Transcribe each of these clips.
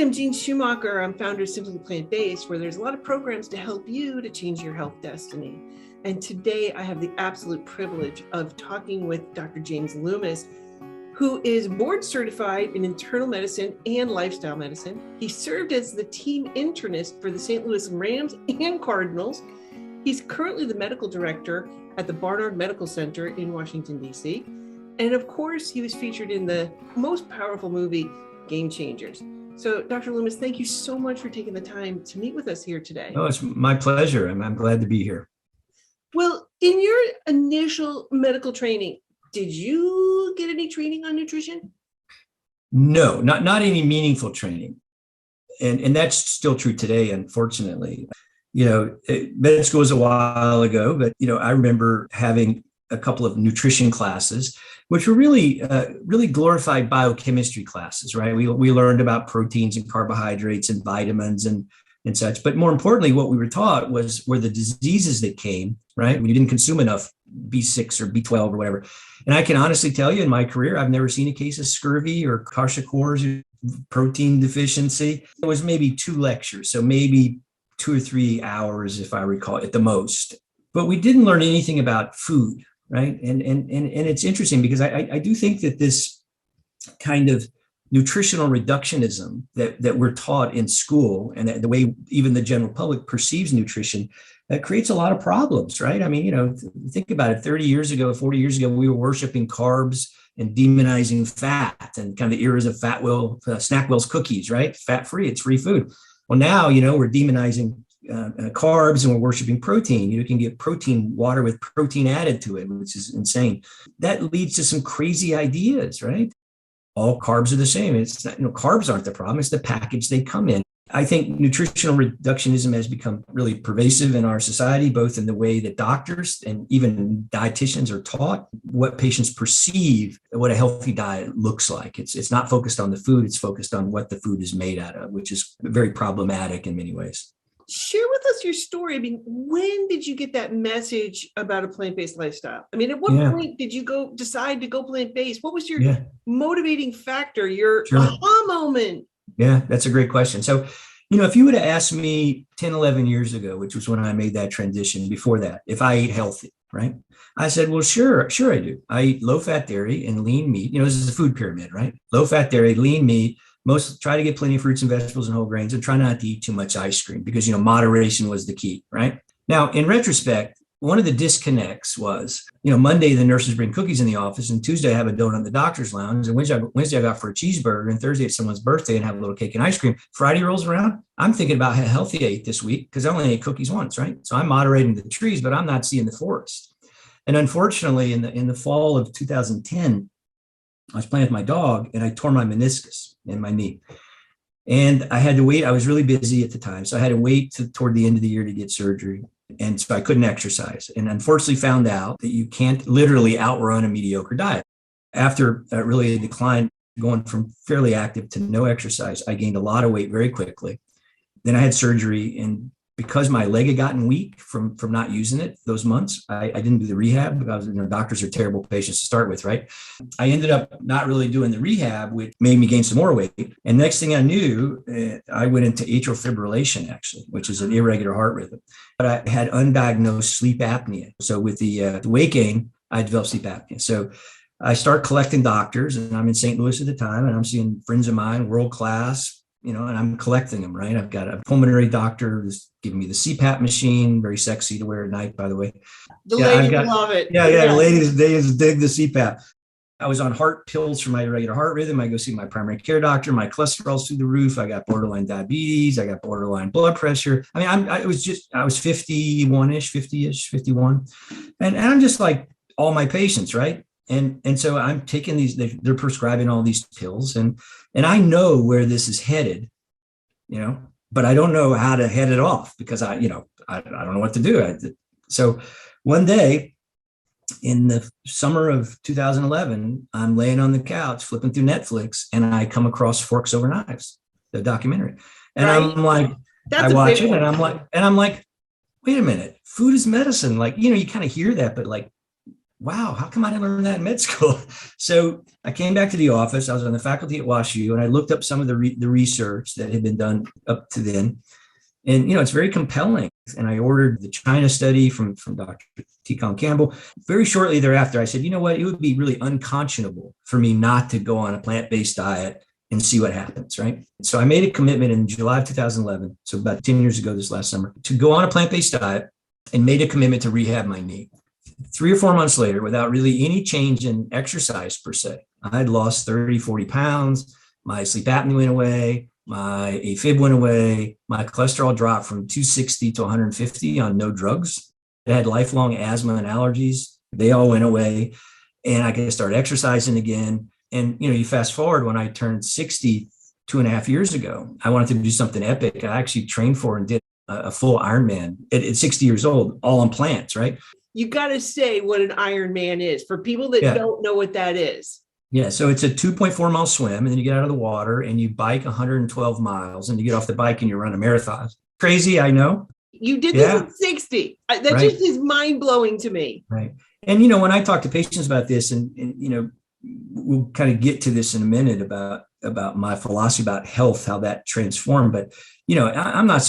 I'm Jean Schumacher. I'm founder of Simply Plant-Based, where there's a lot of programs to help you to change your health destiny. And today I have the absolute privilege of talking with Dr. James Loomis, who is board certified in internal medicine and lifestyle medicine. He served as the team internist for the St. Louis Rams and Cardinals. He's currently the medical director at the Barnard Medical Center in Washington, D.C. And of course, he was featured in the most powerful movie, Game Changers. So Dr. Loomis, thank you so much for taking the time to meet with us here today. Oh, it's my pleasure. I'm glad to be here. Well, in your initial medical training, did you get any training on nutrition? No, not any meaningful training. And that's still true today, unfortunately. Med school was a while ago, but, I remember having a couple of nutrition classes, which were really glorified biochemistry classes, right? We learned about proteins and carbohydrates and vitamins and such. But more importantly, what we were taught were the diseases that came, right? When you didn't consume enough B6 or B12 or whatever. And I can honestly tell you in my career, I've never seen a case of scurvy or kwashiorkor, protein deficiency. It was maybe 2 lectures, so maybe 2 or 3 hours, if I recall, at the most. But we didn't learn anything about food, right? And it's interesting because I do think that this kind of nutritional reductionism that we're taught in school and the way even the general public perceives nutrition, that creates a lot of problems, right? I mean, think about it. 30 years ago, 40 years ago, we were worshiping carbs and demonizing fat and kind of the eras of Snackwell's cookies, right? Fat-free, it's free food. Well, now, we're demonizing carbs and we're worshiping protein. You can get protein water with protein added to it, which is insane. That leads to some crazy ideas, right? All carbs are the same. It's not, carbs aren't the problem. It's the package they come in. I think nutritional reductionism has become really pervasive in our society, both in the way that doctors and even dietitians are taught what patients perceive what a healthy diet looks like. It's not focused on the food. It's focused on what the food is made out of, which is very problematic in many ways. Share with us your story. I mean, when did you get that message about a plant-based lifestyle? I mean, at what point did you decide to go plant-based? What was your motivating factor, your aha moment? Yeah, that's a great question. So, if you would have asked me 10, 11 years ago, which was when I made that transition, before that, if I ate healthy, right? I said, well, sure I do. I eat low-fat dairy and lean meat. This is a food pyramid, right? Low-fat dairy, lean meat. Try to get plenty of fruits and vegetables and whole grains, and try not to eat too much ice cream because, moderation was the key, right? Now, in retrospect, one of the disconnects was, Monday, the nurses bring cookies in the office, and Tuesday I have a donut in the doctor's lounge, and Wednesday I got for a cheeseburger, and Thursday it's someone's birthday and have a little cake and ice cream. Friday rolls around, I'm thinking about how healthy I ate this week because I only ate cookies once, right? So I'm moderating the trees, but I'm not seeing the forest. And unfortunately, in the fall of 2010, I was playing with my dog and I tore my meniscus in my knee. And I had to wait. I was really busy at the time. So I had to wait toward the end of the year to get surgery. And so I couldn't exercise. And unfortunately found out that you can't literally outrun a mediocre diet. After really a decline, going from fairly active to no exercise, I gained a lot of weight very quickly. Then I had surgery, and because my leg had gotten weak from not using it those months, I didn't do the rehab because doctors are terrible patients to start with, right? I ended up not really doing the rehab, which made me gain some more weight. And next thing I knew, I went into atrial fibrillation, actually, which is an irregular heart rhythm. But I had undiagnosed sleep apnea. So with the weight gain, I developed sleep apnea. So I start collecting doctors, and I'm in St. Louis at the time, and I'm seeing friends of mine, world class, and I'm collecting them, right? I've got a pulmonary doctor who's giving me the CPAP machine, very sexy to wear at night, by the way. The ladies love it. Yeah, ladies dig the CPAP. I was on heart pills for my irregular heart rhythm. I go see my primary care doctor. My cholesterol's through the roof. I got borderline diabetes. I got borderline blood pressure. I mean, I was 51-ish, 50-ish, 51. And I'm just like all my patients, right? And so I'm taking these, they're prescribing all these pills, and I know where this is headed, but I don't know how to head it off because I don't know what to do. So one day in the summer of 2011, I'm laying on the couch, flipping through Netflix, and I come across Forks Over Knives, the documentary. And right. I'm like, I watch it, and I'm like, wait a minute, food is medicine. Like, you kind of hear that, but like, wow, how come I didn't learn that in med school? So I came back to the office. I was on the faculty at WashU, and I looked up some of the research that had been done up to then. And, it's very compelling. And I ordered the China study from Dr. T. Colin Campbell. Very shortly thereafter, I said, you know what, it would be really unconscionable for me not to go on a plant-based diet and see what happens, right? So I made a commitment in July of 2011, so about 10 years ago this last summer, to go on a plant-based diet, and made a commitment to rehab my knee. 3 or 4 months later, without really any change in exercise per se, I had lost 30, 40 pounds. My sleep apnea went away. My A-fib went away. My cholesterol dropped from 260 to 150 on no drugs. I had lifelong asthma and allergies. They all went away. And I could start exercising again. And, you fast forward, when I turned 60 2.5 years ago, I wanted to do something epic. I actually trained for and did a full Ironman at 60 years old, all on plants, right? You got to say what an Ironman is for people that don't know what that is. Yeah, so it's a 2.4-mile swim, and then you get out of the water and you bike 112 miles, and you get off the bike and you run a marathon. Crazy, I know. You did this at 60. That just is mind-blowing to me. Right. And, when I talk to patients about this, and we'll kind of get to this in a minute about my philosophy about health, how that transformed. But, I'm not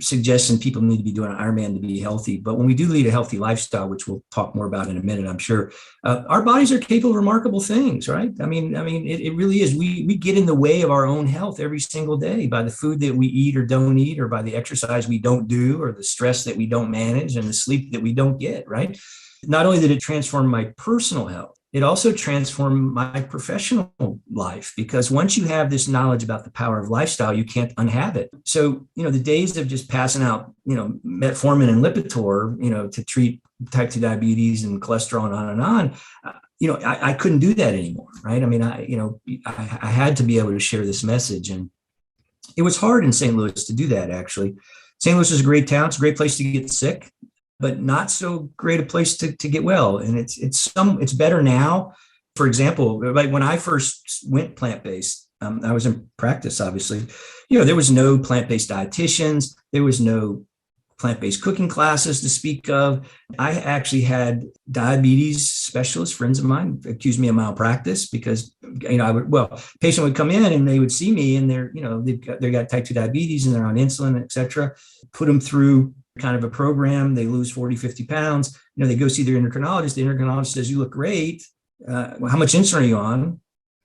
suggesting people need to be doing an Ironman to be healthy. But when we do lead a healthy lifestyle, which we'll talk more about in a minute, I'm sure, our bodies are capable of remarkable things, right? I mean, it really is. We get in the way of our own health every single day by the food that we eat or don't eat, or by the exercise we don't do, or the stress that we don't manage, and the sleep that we don't get, right? Not only did it transform my personal health, it also transformed my professional life, because once you have this knowledge about the power of lifestyle, you can't unhave it. So, the days of just passing out, metformin and Lipitor, to treat type 2 diabetes and cholesterol and on, I couldn't do that anymore, right? I mean, I had to be able to share this message, and it was hard in St. Louis to do that, actually. St. Louis is a great town. It's a great place to get sick, but not so great a place to get well. And it's better now. For example, like when I first went plant-based, I was in practice, obviously, there was no plant-based dietitians. There was no plant-based cooking classes to speak of. I actually had diabetes specialist friends of mine accuse me of malpractice because, patient would come in and they would see me and they got type 2 diabetes and they're on insulin, et cetera, put them through kind of a program. They lose 40, 50 pounds. They go see their endocrinologist. The endocrinologist says, you look great. How much insulin are you on?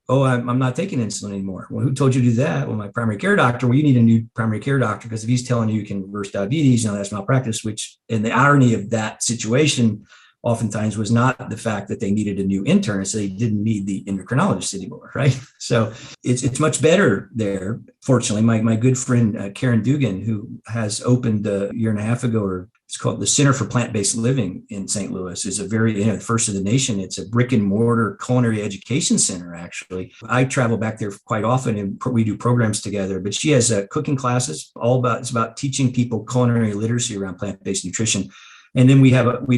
Oh, I'm not taking insulin anymore. Well, who told you to do that? Well, my primary care doctor. Well, you need a new primary care doctor, because if he's telling you can reverse diabetes, that's malpractice, and the irony of that situation oftentimes was not the fact that they needed a new internist. They didn't need the endocrinologist anymore, right? So it's much better there. Fortunately, my good friend, Karen Dugan, who has opened a year and a half ago, or it's called the Center for PlantBased Living in St. Louis, is a very, first of the nation. It's a brick and mortar culinary education center, actually. I travel back there quite often and we do programs together, but she has cooking classes, it's about teaching people culinary literacy around plant-based nutrition. And then we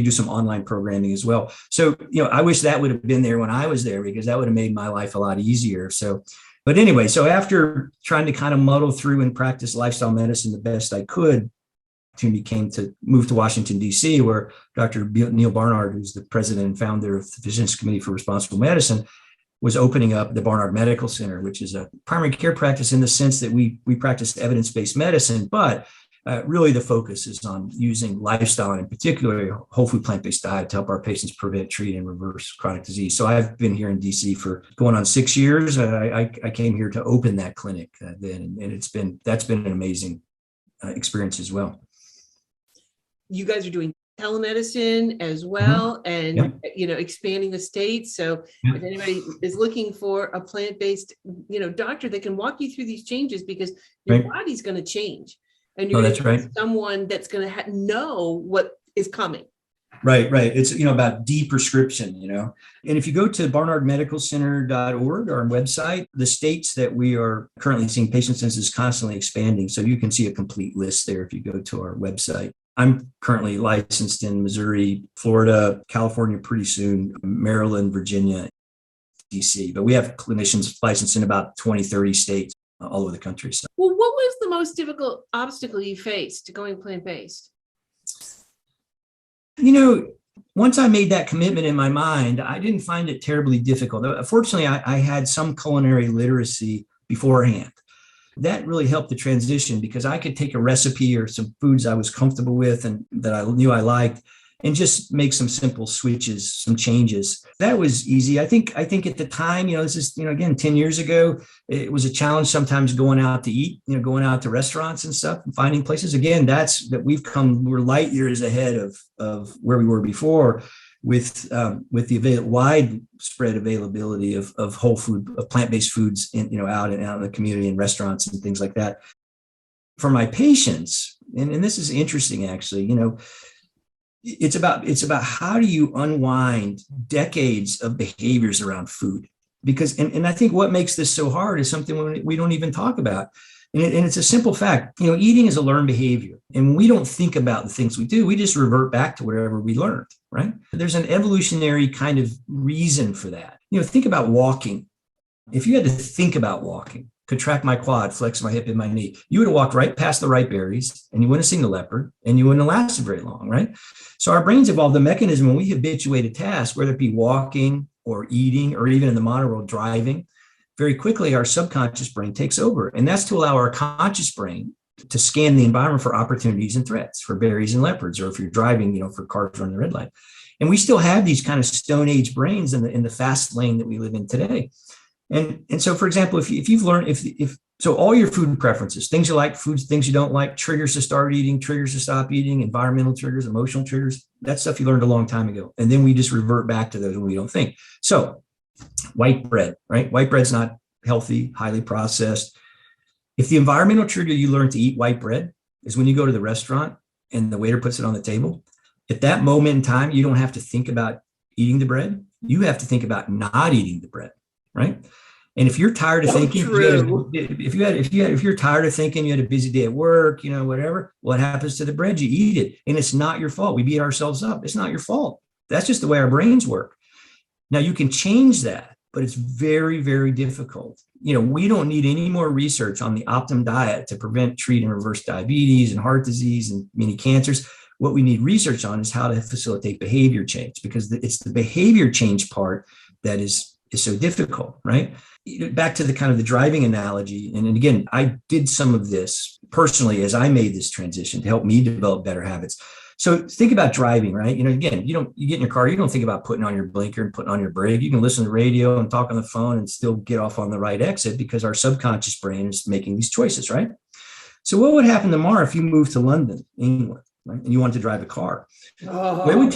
do some online programming as well. So, I wish that would have been there when I was there, because that would have made my life a lot easier. So, but anyway, so after trying to kind of muddle through and practice lifestyle medicine the best I could, opportunity came to move to Washington, D.C., where Dr. Neil Barnard, who's the president and founder of the Physicians Committee for Responsible Medicine, was opening up the Barnard Medical Center, which is a primary care practice in the sense that we practice evidence-based medicine, but really the focus is on using lifestyle, and in particular whole food plant-based diet, to help our patients prevent, treat, and reverse chronic disease. So I've been here in DC for going on 6 years. I came here to open that clinic then, and that's been an amazing experience as well. You guys are doing telemedicine as well, and expanding the state. So if anybody is looking for a plant-based doctor that can walk you through these changes, because your body's going to change, and you're going to need someone that's going to know what is coming. Right. It's, about de-prescription, and if you go to barnardmedicalcenter.org, our website, the states that we are currently seeing patients in is constantly expanding. So you can see a complete list there if you go to our website. I'm currently licensed in Missouri, Florida, California pretty soon, Maryland, Virginia, DC, but we have clinicians licensed in about 20, 30 states all over the country. So. Well, what was the most difficult obstacle you faced to going plant-based? Once I made that commitment in my mind, I didn't find it terribly difficult. Fortunately, I had some culinary literacy beforehand. That really helped the transition because I could take a recipe or some foods I was comfortable with and that I knew I liked and just make some simple switches, some changes. That was easy. I think at the time, this is, again, 10 years ago, it was a challenge sometimes going out to eat, going out to restaurants and stuff and finding places. Again, we're light years ahead of where we were before with the widespread availability of whole food, of plant-based foods out in the community and restaurants and things like that. For my patients, and this is interesting actually, it's about how do you unwind decades of behaviors around food? Because, and I think what makes this so hard is something we don't even talk about. And it's a simple fact, eating is a learned behavior. And when we don't think about the things we do, we just revert back to whatever we learned, right? There's an evolutionary kind of reason for that. Think about walking. If you had to think about walking, contract my quad, flex my hip and my knee, you would have walked right past the ripe berries and you wouldn't have seen the leopard and you wouldn't have lasted very long, right? So our brains evolved the mechanism when we habituate a task, whether it be walking or eating or even in the modern world, driving. Very quickly, our subconscious brain takes over. And that's to allow our conscious brain to scan the environment for opportunities and threats, for berries and leopards, or if you're driving, for cars running the red light. And we still have these kind of Stone Age brains in the fast lane that we live in today. And so, for example, if you've learned, so all your food preferences, things you like, foods, things you don't like, triggers to start eating, triggers to stop eating, environmental triggers, emotional triggers, that's stuff you learned a long time ago. And then we just revert back to those when we don't think. So white bread, right? White bread's not healthy, highly processed. If the environmental trigger you learn to eat white bread is when you go to the restaurant and the waiter puts it on the table, at that moment in time, you don't have to think about eating the bread. You have to think about not eating the bread, right? And if you're tired of thinking, if you're tired of thinking you had a busy day at work, whatever, what happens to the bread? You eat it, and it's not your fault. We beat ourselves up. It's not your fault. That's just the way our brains work. Now you can change that, but it's very, very difficult. We don't need any more research on the optimum diet to prevent, treat, and reverse diabetes and heart disease and many cancers. What we need research on is how to facilitate behavior change, because it's the behavior change part that is so difficult, right? Back to the kind of the driving analogy. And again, I did some of this personally as I made this transition to help me develop better habits. So think about driving, right? Again, you get in your car, you don't think about putting on your blinker and putting on your brake. You can listen to the radio and talk on the phone and still get off on the right exit because our subconscious brain is making these choices, right? So what would happen tomorrow if you moved to London, England, right? And you wanted to drive a car? Well, it would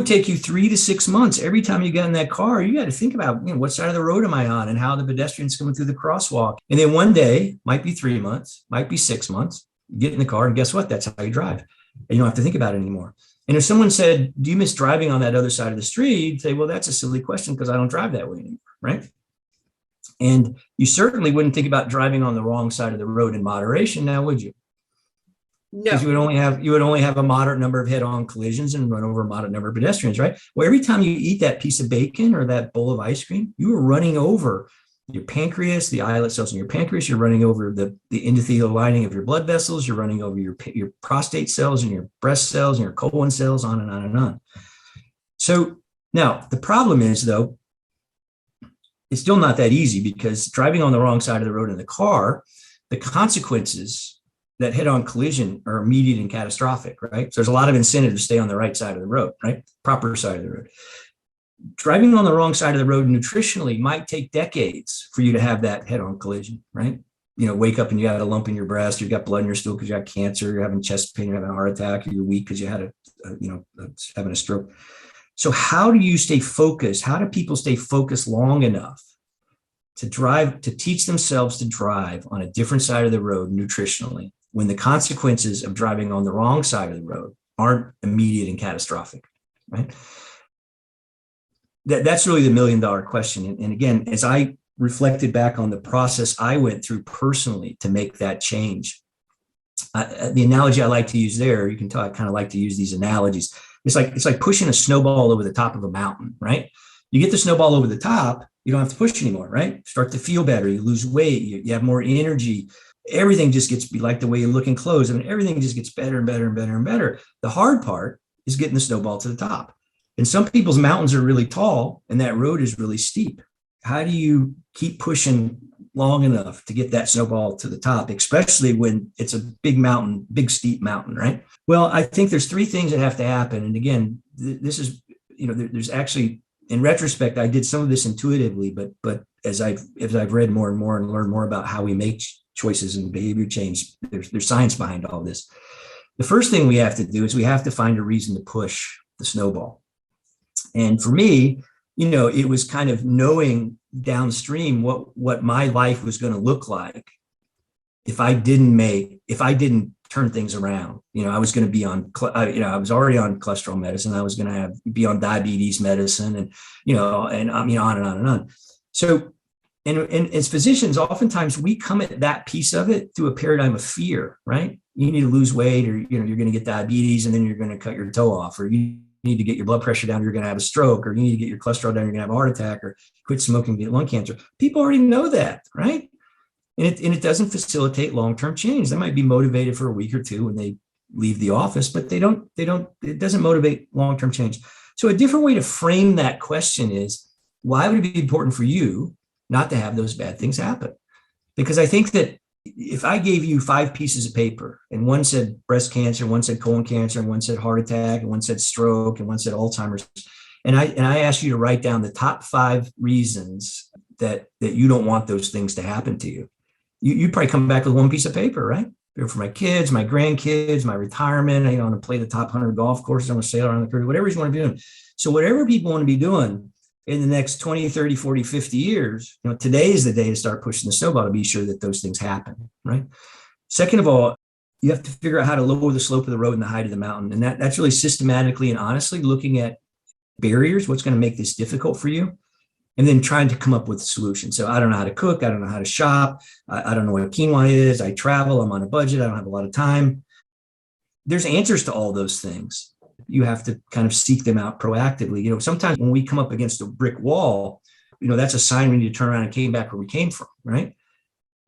take you 3 to 6 months. Every time you get in that car, you got to think about, what side of the road am I on and how the pedestrian's coming through the crosswalk. And then one day, might be 3 months, might be 6 months, you get in the car and guess what? That's how you drive. And you don't have to think about it anymore. And if someone said, do you miss driving on that other side of the street? You'd say, well, that's a silly question because I don't drive that way anymore, right? And you certainly wouldn't think about driving on the wrong side of the road in moderation now, would you? No. Because you would only have a moderate number of head-on collisions and run over a moderate number of pedestrians, right? Well, every time you eat that piece of bacon or that bowl of ice cream, you are running over your pancreas, the islet cells in your pancreas. You're running over the endothelial lining of your blood vessels. You're running over your prostate cells and your breast cells and your colon cells, on and on and on. So now the problem is, though, it's still not that easy because driving on the wrong side of the road in the car, the consequences that head-on collision are immediate and catastrophic, right? So there's a lot of incentive to stay on the right side of the road, right? Proper side of the road. Driving on the wrong side of the road nutritionally might take decades for you to have that head-on collision, right? Wake up and you had a lump in your breast, you've got blood in your stool because you got cancer, you're having chest pain, you're having a heart attack, or you're weak because you had having a stroke. So how do you stay focused? How do people stay focused long enough to teach themselves to drive on a different side of the road nutritionally when the consequences of driving on the wrong side of the road aren't immediate and catastrophic, right? That's really the $1 million question. And again, as I reflected back on the process I went through personally to make that change, the analogy I like to use there, you can tell I kind of like to use these analogies. It's like pushing a snowball over the top of a mountain, right? You get the snowball over the top, you don't have to push anymore, right? Start to feel better. You lose weight. You have more energy. Everything just gets like the way you look in clothes. Everything just gets better and better and better and better. The hard part is getting the snowball to the top. And some people's mountains are really tall and that road is really steep. How do you keep pushing long enough to get that snowball to the top, especially when it's a big mountain, big steep mountain, right? Well, I think there's three things that have to happen. And again, this is, there's actually, in retrospect, I did some of this intuitively, but as I've read more and more and learned more about how we make choices and behavior change, there's science behind all this. The first thing we have to do is we have to find a reason to push the snowball. And for me, it was kind of knowing downstream what my life was going to look like if I didn't turn things around. I was going to be on, I was already on cholesterol medicine. I was going to be on diabetes medicine and, on and on and on and on. So, and as physicians, oftentimes we come at that piece of it through a paradigm of fear, right? You need to lose weight, or, you're going to get diabetes and then you're going to cut your toe off, or you need to get your blood pressure down, you're going to have a stroke, or you need to get your cholesterol down, you're going to have a heart attack, or quit smoking, get lung cancer. People already know that, right? And it doesn't facilitate long-term change. They might be motivated for a week or two when they leave the office, but it doesn't motivate long-term change. So a different way to frame that question is, why would it be important for you not to have those bad things happen? Because I think that if I gave you 5 pieces of paper and one said breast cancer, one said colon cancer, and one said heart attack, and one said stroke, and one said Alzheimer's, and I asked you to write down the top 5 reasons that you don't want those things to happen to you, you'd probably come back with one piece of paper, right? For my kids, my grandkids, my retirement, I want to play the top 100 golf courses, I want to sail around the Caribbean, whatever you want to be doing. So whatever people want to be doing in the next 20, 30, 40, 50 years, today is the day to start pushing the snowball to be sure that those things happen, right? Second of all, you have to figure out how to lower the slope of the road and the height of the mountain. And that's really systematically and honestly looking at barriers, what's going to make this difficult for you, and then trying to come up with a solution. So I don't know how to cook. I don't know how to shop. I don't know what quinoa is. I travel. I'm on a budget. I don't have a lot of time. There's answers to all those things. You have to kind of seek them out proactively. Sometimes when we come up against a brick wall, that's a sign we need to turn around and came back where we came from, right?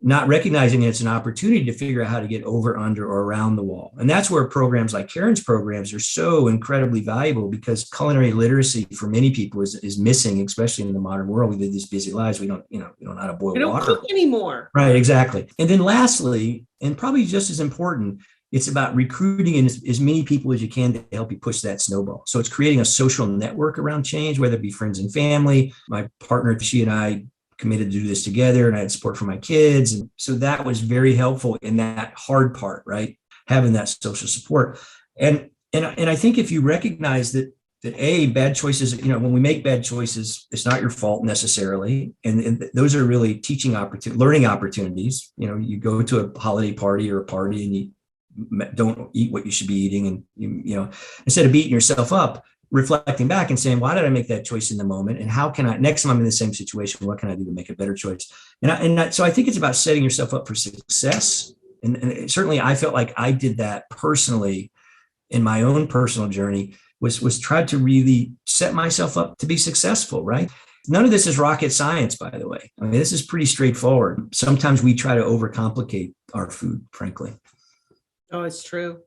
Not recognizing it's an opportunity to figure out how to get over, under, or around the wall. And that's where programs like Karen's programs are so incredibly valuable, because culinary literacy for many people is missing, especially in the modern world. We live these busy lives. We don't know how to boil water. We don't cook anymore. Right, exactly. And then lastly, and probably just as important, it's about recruiting in as many people as you can to help you push that snowball. So it's creating a social network around change, whether it be friends and family. My partner, she and I committed to do this together, and I had support from my kids. And so that was very helpful in that hard part, right? Having that social support. And I think if you recognize that bad choices, when we make bad choices, it's not your fault necessarily. And those are really learning opportunities. You go to a holiday party or a party and you don't eat what you should be eating. And, instead of beating yourself up, reflecting back and saying, why did I make that choice in the moment? And how can I, next time I'm in the same situation, what can I do to make a better choice? So I think it's about setting yourself up for success. And certainly I felt like I did that personally in my own personal journey, was try to really set myself up to be successful, right? None of this is rocket science, by the way. I mean, this is pretty straightforward. Sometimes we try to overcomplicate our food, frankly. Oh, it's true.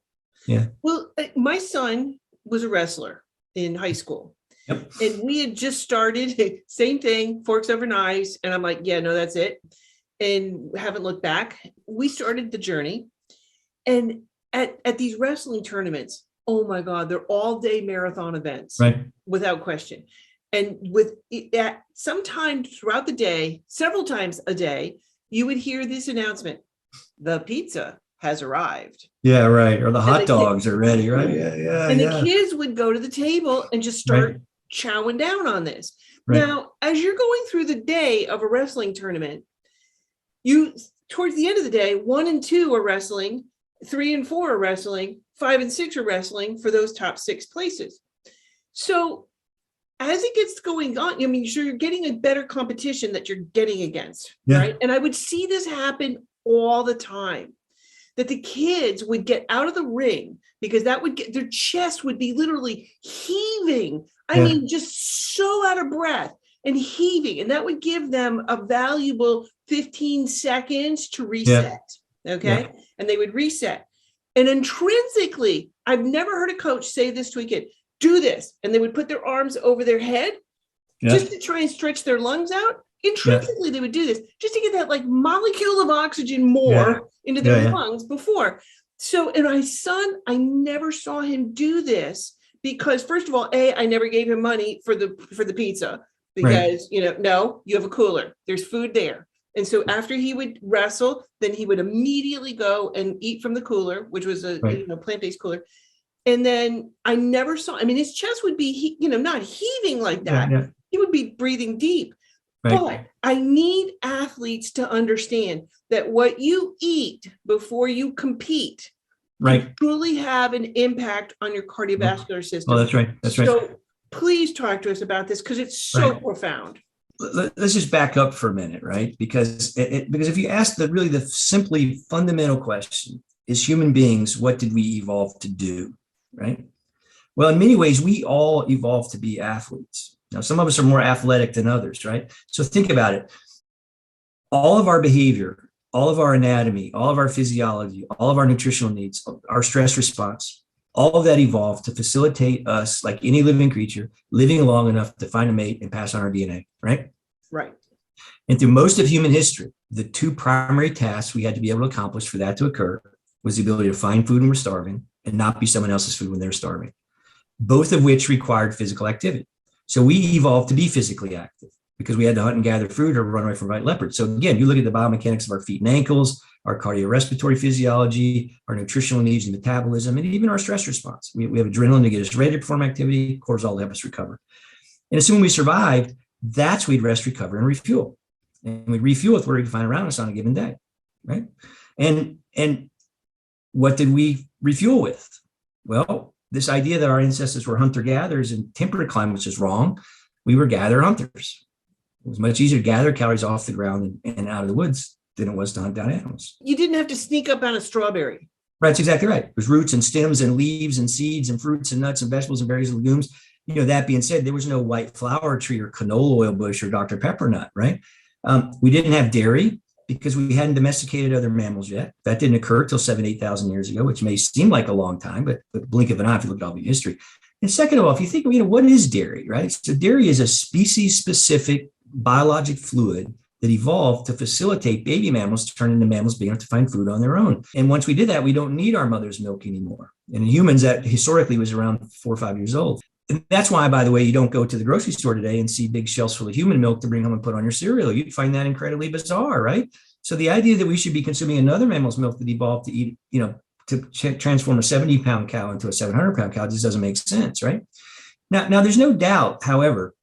Yeah. Well, my son was a wrestler in high school. Yep. And we had just started, same thing, forks over knives. And I'm like, yeah, no, that's it. And haven't looked back. We started the journey. And at these wrestling tournaments, oh my God, they're all day marathon events, right? Without question. And sometimes throughout the day, several times a day, you would hear this announcement: the pizza has arrived. Yeah, right. Or the hot dogs are ready, right? Yeah. And the kids would go to the table and just start chowing down on this. Right. Now, as you're going through the day of a wrestling tournament, towards the end of the day, 1 and 2 are wrestling, 3 and 4 are wrestling, 5 and 6 are wrestling for those top 6 places. So as it gets going on, you're getting a better competition that you're getting against, right? And I would see this happen all the time, that the kids would get out of the ring because their chest would be literally heaving. I mean, just so out of breath and heaving. And that would give them a valuable 15 seconds to reset. Okay. And they would reset. And intrinsically, I've never heard a coach say this to a kid, do this. And they would put their arms over their head just to try and stretch their lungs out. Intrinsically, they would do this just to get that like molecule of oxygen more into their lungs before. So in my son, I never saw him do this because first of all, I never gave him money for the pizza because, no, you have a cooler. There's food there. And so after he would wrestle, then he would immediately go and eat from the cooler, which was a plant-based cooler. And then I never saw, his chest would be, not heaving like that. Yeah. He would be breathing deep. Right. But I need athletes to understand that what you eat before you compete can truly have an impact on your cardiovascular system. Oh, that's right. That's right. So please talk to us about this because it's so profound. Let's just back up for a minute, right? Because if you ask the simply fundamental question, as human beings, what did we evolve to do, right? Well, in many ways, we all evolved to be athletes. Now, some of us are more athletic than others, right? So think about it. All of our behavior, all of our anatomy, all of our physiology, all of our nutritional needs, our stress response, all of that evolved to facilitate us, like any living creature, living long enough to find a mate and pass on our DNA, right? Right. And through most of human history, the two primary tasks we had to be able to accomplish for that to occur was the ability to find food when we're starving and not be someone else's food when they're starving, both of which required physical activity. So we evolved to be physically active because we had to hunt and gather food or run away from white leopards. So again, you look at the biomechanics of our feet and ankles, our cardiorespiratory physiology, our nutritional needs and metabolism, and even our stress response. We have adrenaline to get us ready to perform activity, cortisol to help us recover. And assuming we survived, that's we'd rest, recover, and refuel. And we'd refuel with what we could find around us on a given day, right? And what did we refuel with? Well, this idea that our ancestors were hunter-gatherers in temperate climates is wrong. We were gatherer-hunters. It was much easier to gather calories off the ground and out of the woods than it was to hunt down animals. You didn't have to sneak up on a strawberry. Right, that's exactly right. There's roots and stems and leaves and seeds and fruits and nuts and vegetables and berries and legumes. That being said, there was no white flower tree or canola oil bush or Dr. Pepper nut, right? We didn't have dairy because we hadn't domesticated other mammals yet. That didn't occur till 8,000 years ago, which may seem like a long time, but the blink of an eye if you look at all the history. And second of all, if you think, what is dairy, right? So dairy is a species-specific biologic fluid that evolved to facilitate baby mammals to turn into mammals being able to find food on their own. And once we did that, we don't need our mother's milk anymore. And in humans, that historically was around 4 or 5 years old. And that's why, by the way, you don't go to the grocery store today and see big shelves full of human milk to bring home and put on your cereal. You'd find that incredibly bizarre, right? So the idea that we should be consuming another mammal's milk that evolved to eat, to transform a 70-pound cow into a 700-pound cow just doesn't make sense, right? Now, there's no doubt, however,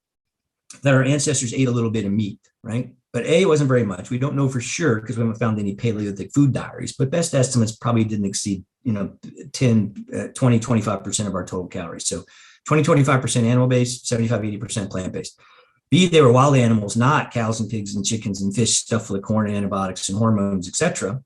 that our ancestors ate a little bit of meat, right? But it wasn't very much. We don't know for sure because we haven't found any Paleolithic food diaries, but best estimates probably didn't exceed, 10, 20, 25% of our total calories. So 20, 25% animal-based, 75, 80% plant-based. B, they were wild animals, not cows and pigs and chickens and fish stuffed full of corn and antibiotics and hormones, etc.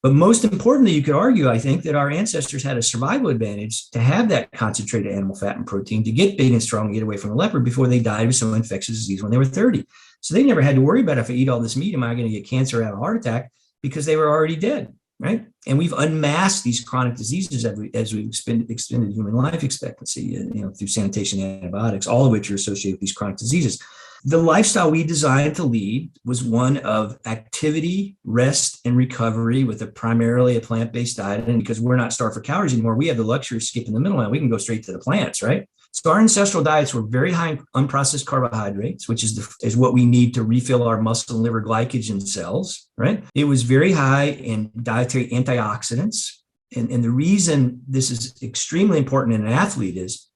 But most importantly, you could argue, I think, that our ancestors had a survival advantage to have that concentrated animal fat and protein to get big and strong and get away from the leopard before they died of some infectious disease when they were 30. So they never had to worry about if I eat all this meat, am I going to get cancer or have a heart attack because they were already dead, right? And we've unmasked these chronic diseases as we've extended human life expectancy, through sanitation and antibiotics, all of which are associated with these chronic diseases. The lifestyle we designed to lead was one of activity, rest, and recovery with primarily a plant-based diet. And because we're not starved for calories anymore, we have the luxury of skipping the middleman. We can go straight to the plants, right? So our ancestral diets were very high in unprocessed carbohydrates, which is what we need to refill our muscle and liver glycogen cells, right? It was very high in dietary antioxidants. And the reason this is extremely important in an athlete is,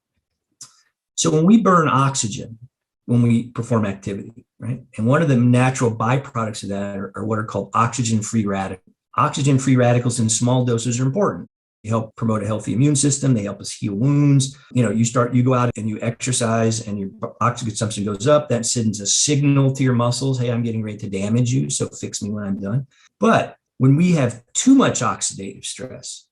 so when we burn oxygen, when we perform activity, right? And one of the natural byproducts of that are what are called oxygen-free radicals. Oxygen-free radicals in small doses are important. They help promote a healthy immune system. They help us heal wounds. You go out and you exercise and your oxygen consumption goes up. That sends a signal to your muscles. Hey, I'm getting ready to damage you. So fix me when I'm done. But when we have too much oxidative stress,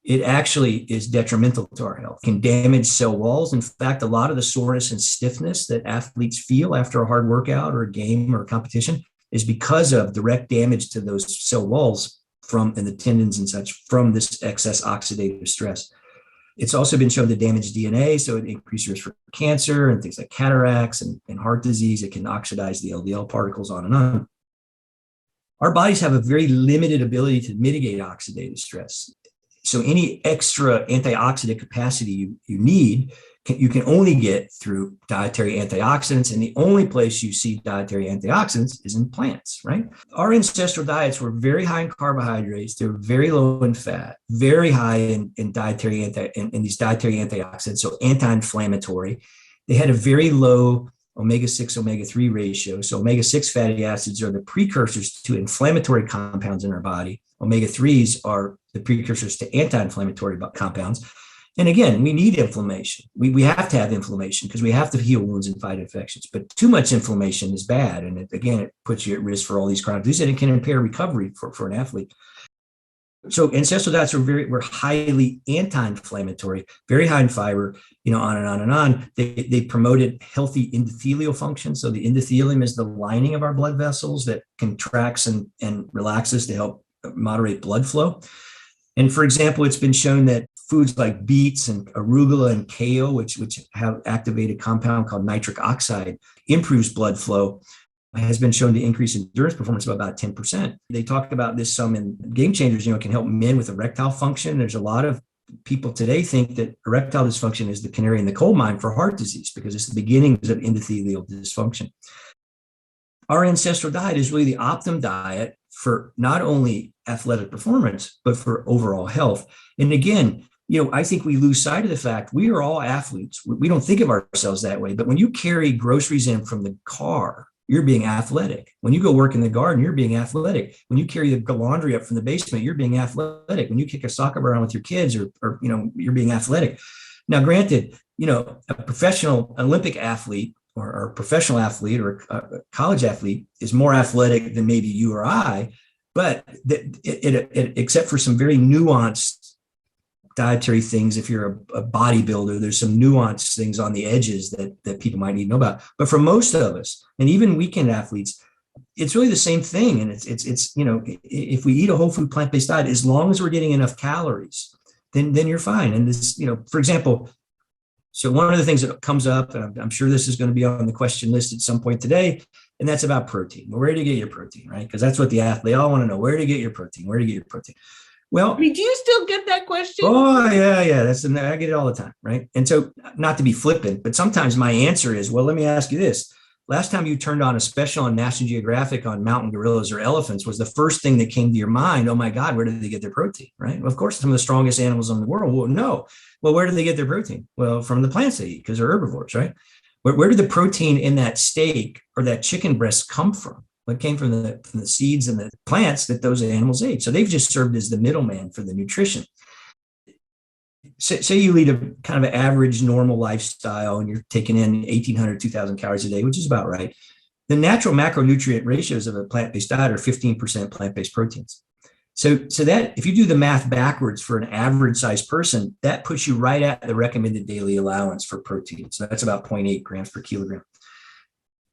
it actually is detrimental to our health. It can damage cell walls. In fact, a lot of the soreness and stiffness that athletes feel after a hard workout or a game or a competition is because of direct damage to those cell walls from and the tendons and such from this excess oxidative stress. It's also been shown to damage DNA, so it increases risk for cancer and things like cataracts and heart disease. It can oxidize the LDL particles, on and on. Our bodies have a very limited ability to mitigate oxidative stress. So any extra antioxidant capacity you need, you can only get through dietary antioxidants. And the only place you see dietary antioxidants is in plants, right? Our ancestral diets were very high in carbohydrates. They were very low in fat, very high in dietary in these dietary antioxidants, so anti-inflammatory. They had a very low omega-6, omega-3 ratio. So omega-6 fatty acids are the precursors to inflammatory compounds in our body. Omega-3s are the precursors to anti-inflammatory compounds. And again, we need inflammation. We have to have inflammation because we have to heal wounds and fight infections. But too much inflammation is bad. And it puts you at risk for all these chronic diseases, and it can impair recovery for an athlete. So ancestral diets were highly anti-inflammatory, very high in fiber, on and on and on. They promoted healthy endothelial function. So the endothelium is the lining of our blood vessels that contracts and relaxes to help moderate blood flow. And for example, it's been shown that foods like beets and arugula and kale, which have activated compound called nitric oxide, improves blood flow, has been shown to increase endurance performance by about 10%. They talk about this some in Game Changers, it can help men with erectile function. There's a lot of people today think that erectile dysfunction is the canary in the coal mine for heart disease because it's the beginnings of endothelial dysfunction. Our ancestral diet is really the optimum diet for not only athletic performance, but for overall health. And again, I think we lose sight of the fact we are all athletes. We don't think of ourselves that way. But when you carry groceries in from the car, you're being athletic. When you go work in the garden, you're being athletic. When you carry the laundry up from the basement, you're being athletic. When you kick a soccer ball around with your kids, or you're being athletic. Now, granted, a professional Olympic athlete or a professional athlete or a college athlete is more athletic than maybe you or I, but except for some very nuanced dietary things. If you're a bodybuilder, there's some nuanced things on the edges that people might need to know about. But for most of us, and even weekend athletes, it's really the same thing. And it's if we eat a whole food plant-based diet, as long as we're getting enough calories, then you're fine. And this, for example, so one of the things that comes up, and I'm sure this is going to be on the question list at some point today, and that's about protein. Where do you get your protein, right? Because that's what they all want to know. Where do you get your protein? Where do you get your protein? Well, do you still get that question? Oh, yeah. I get it all the time, right? And so, not to be flippant, but sometimes my answer is, well, let me ask you this. Last time you turned on a special on National Geographic on mountain gorillas or elephants, was the first thing that came to your mind, oh my God, where did they get their protein, right? Well, of course, some of the strongest animals in the world. Well, no. Well, where do they get their protein? Well, from the plants they eat, because they're herbivores, right? Where did the protein in that steak or that chicken breast come from? What came from the seeds and the plants that those animals ate. So they've just served as the middleman for the nutrition. Say you lead a kind of an average normal lifestyle and you're taking in 1,800, 2,000 calories a day, which is about right. The natural macronutrient ratios of a plant-based diet are 15% plant-based proteins. So that if you do the math backwards for an average sized person, that puts you right at the recommended daily allowance for protein. So that's about 0.8 grams per kilogram.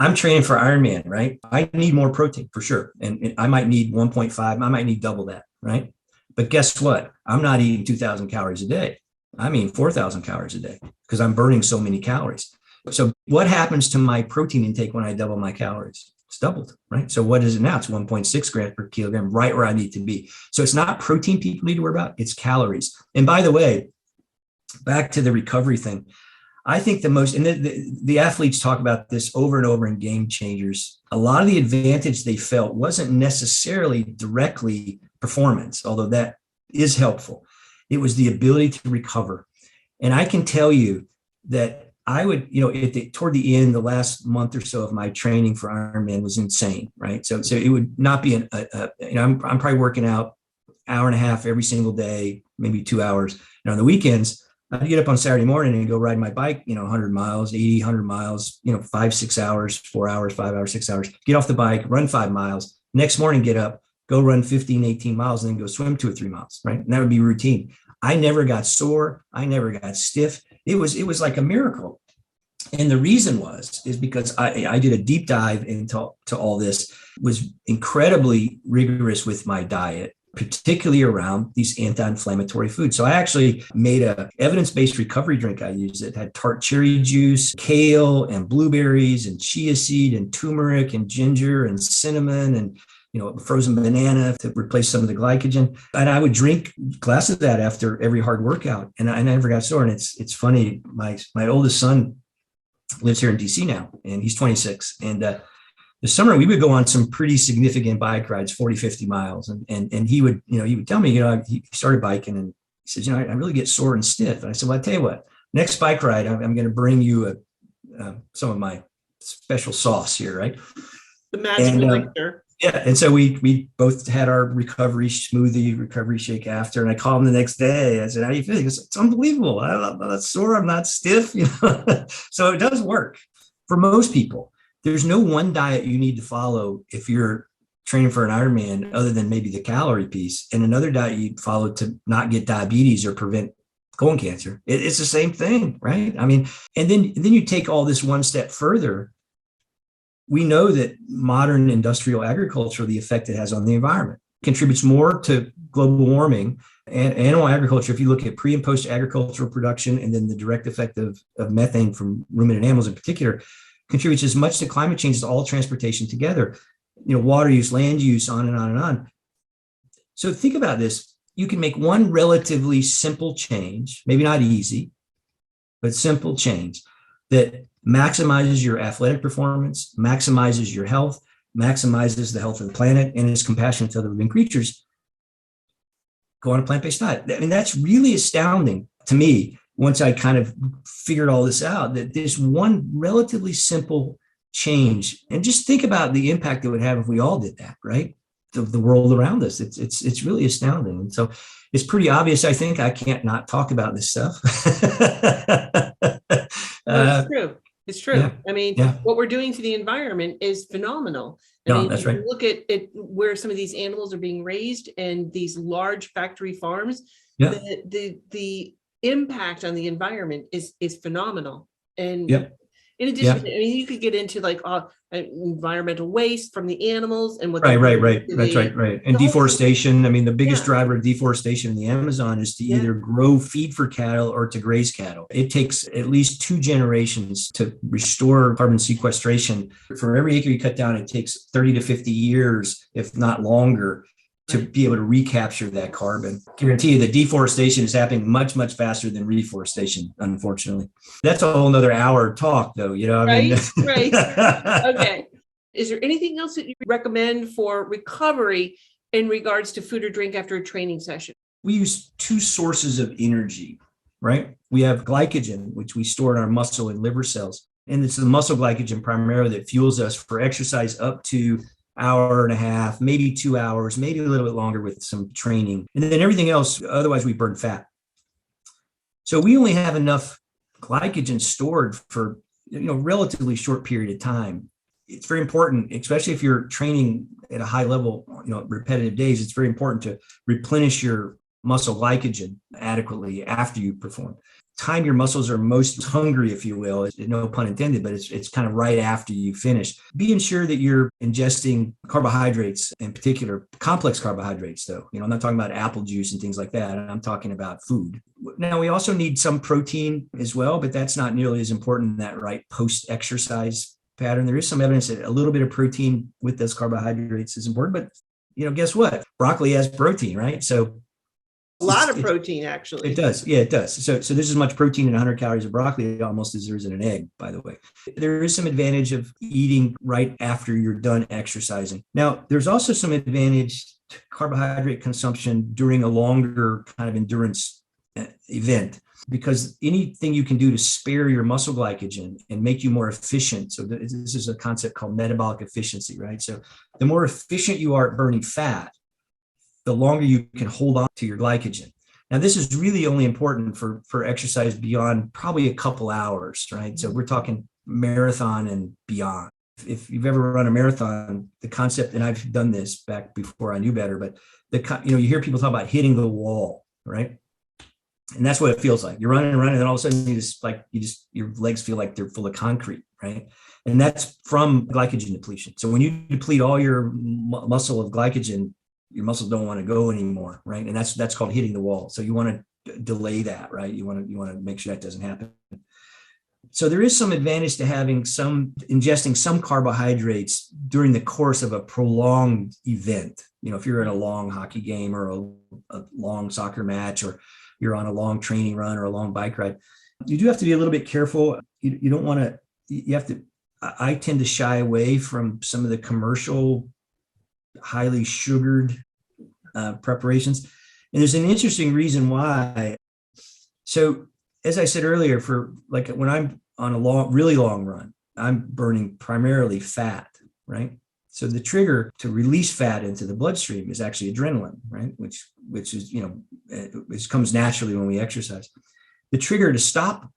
I'm training for Ironman, right? I need more protein for sure. And I might need 1.5, I might need double that, right? But guess what? I'm not eating 2,000 calories a day. I mean 4,000 calories a day because I'm burning so many calories. So what happens to my protein intake when I double my calories? It's doubled, right? So what is it now? It's 1.6 grams per kilogram, right where I need to be. So it's not protein people need to worry about, it's calories. And by the way, back to the recovery thing, I think the most, and the athletes talk about this over and over in Game Changers, a lot of the advantage they felt wasn't necessarily directly performance, although that is helpful. It was the ability to recover. And I can tell you that I would, toward the end, the last month or so of my training for Ironman was insane, right? So it would not be I'm probably working out hour and a half every single day, maybe 2 hours. And on the weekends, I'd get up on Saturday morning and go ride my bike, 100 miles, 80, 100 miles, 5, 6 hours, 4 hours, 5 hours, 6 hours, get off the bike, run 5 miles. Next morning, get up, go run 15, 18 miles, and then go swim 2 or 3 miles, right? And that would be routine. I never got sore. I never got stiff. It was like a miracle. And the reason is because I did a deep dive into all this, was incredibly rigorous with my diet, particularly around these anti-inflammatory foods. So I actually made a evidence-based recovery drink I used that had tart cherry juice, kale and blueberries and chia seed and turmeric and ginger and cinnamon and frozen banana to replace some of the glycogen. And I would drink a glass of that after every hard workout. And I never got sore. And it's funny, my oldest son lives here in DC now, and he's 26. And this summer we would go on some pretty significant bike rides, 40, 50 miles. And he would tell me, he started biking and he says, I really get sore and stiff. And I said, well, I tell you what, next bike ride, I'm going to bring you some of my special sauce here, right? The magic elixir. Yeah. And so we both had our recovery smoothie, recovery shake after. And I called him the next day. I said, how do you feel? He goes, it's unbelievable. I'm not sore. I'm not stiff. So it does work for most people. There's no one diet you need to follow if you're training for an Ironman other than maybe the calorie piece, and another diet you follow to not get diabetes or prevent colon cancer. It's the same thing, right? I mean, and then you take all this one step further. We know that modern industrial agriculture, the effect it has on the environment, contributes more to global warming. And animal agriculture, if you look at pre and post agricultural production, and then the direct effect of methane from ruminant animals in particular, contributes as much to climate change as all transportation together, water use, land use, on and on and on. So think about this. You can make one relatively simple change, maybe not easy, but simple change that maximizes your athletic performance, maximizes your health, maximizes the health of the planet, and is compassionate to other living creatures. Go on a plant-based diet. I mean, that's really astounding to me once I kind of figured all this out, that this one relatively simple change, and just think about the impact it would have if we all did that, right? The world around us. It's really astounding. And so it's pretty obvious, I think. I can't not talk about this stuff. No, it's true. It's true. Yeah, I mean, what we're doing to the environment is phenomenal. I mean, that's right. Look at where some of these animals are being raised and these large factory farms. Yeah. The impact on the environment is phenomenal. And in addition, I mean, you could get into like environmental waste from the animals and what. Right. That's right. And deforestation. I mean, the biggest driver of deforestation in the Amazon is to either grow feed for cattle or to graze cattle. It takes at least 2 generations to restore carbon sequestration. For every acre you cut down, it takes 30 to 50 years, if not longer, to be able to recapture that carbon. I guarantee you that deforestation is happening much, much faster than reforestation, unfortunately. That's a whole nother hour talk, though, Right. Okay. Is there anything else that you recommend for recovery in regards to food or drink after a training session? We use 2 sources of energy, right? We have glycogen, which we store in our muscle and liver cells. And it's the muscle glycogen primarily that fuels us for exercise up to hour and a half, maybe 2 hours, maybe a little bit longer with some training. And then everything else, otherwise we burn fat. So we only have enough glycogen stored for relatively short period of time. It's very important, especially if you're training at a high level, repetitive days, it's very important to replenish your muscle glycogen adequately after you perform. Time your muscles are most hungry, if you will, no pun intended, but it's kind of right after you finish. Being sure that you're ingesting carbohydrates, in particular complex carbohydrates, though. I'm not talking about apple juice and things like that. I'm talking about food. Now, we also need some protein as well, but that's not nearly as important in that right post-exercise pattern. There is some evidence that a little bit of protein with those carbohydrates is important, but guess what? Broccoli has protein, right? So a lot of protein, actually. It does. Yeah, it does. So there's as much protein in 100 calories of broccoli almost as there is in an egg, by the way. There is some advantage of eating right after you're done exercising. Now, there's also some advantage to carbohydrate consumption during a longer kind of endurance event, because anything you can do to spare your muscle glycogen and make you more efficient. So this is a concept called metabolic efficiency, right? So the more efficient you are at burning fat, the longer you can hold on to your glycogen. Now, this is really only important for exercise beyond probably a couple hours, right? So we're talking marathon and beyond. If you've ever run a marathon, the concept, and I've done this back before I knew better, but you hear people talk about hitting the wall, right? And that's what it feels like. You're running and running, and then all of a sudden your legs feel like they're full of concrete, right? And that's from glycogen depletion. So when you deplete all your muscle of glycogen your muscles don't want to go anymore, right? And that's called hitting the wall. So you want to delay that, right? You want to make sure that doesn't happen. So there is some advantage to ingesting some carbohydrates during the course of a prolonged event. If you're in a long hockey game or a long soccer match, or you're on a long training run or a long bike ride, you do have to be a little bit careful. You don't want to, you have to, I tend to shy away from some of the commercial, highly sugared preparations. And there's an interesting reason why. So as I said earlier, for like when I'm on a really long run, I'm burning primarily fat, right? So the trigger to release fat into the bloodstream is actually adrenaline, right? Which is, which comes naturally when we exercise. The trigger to stop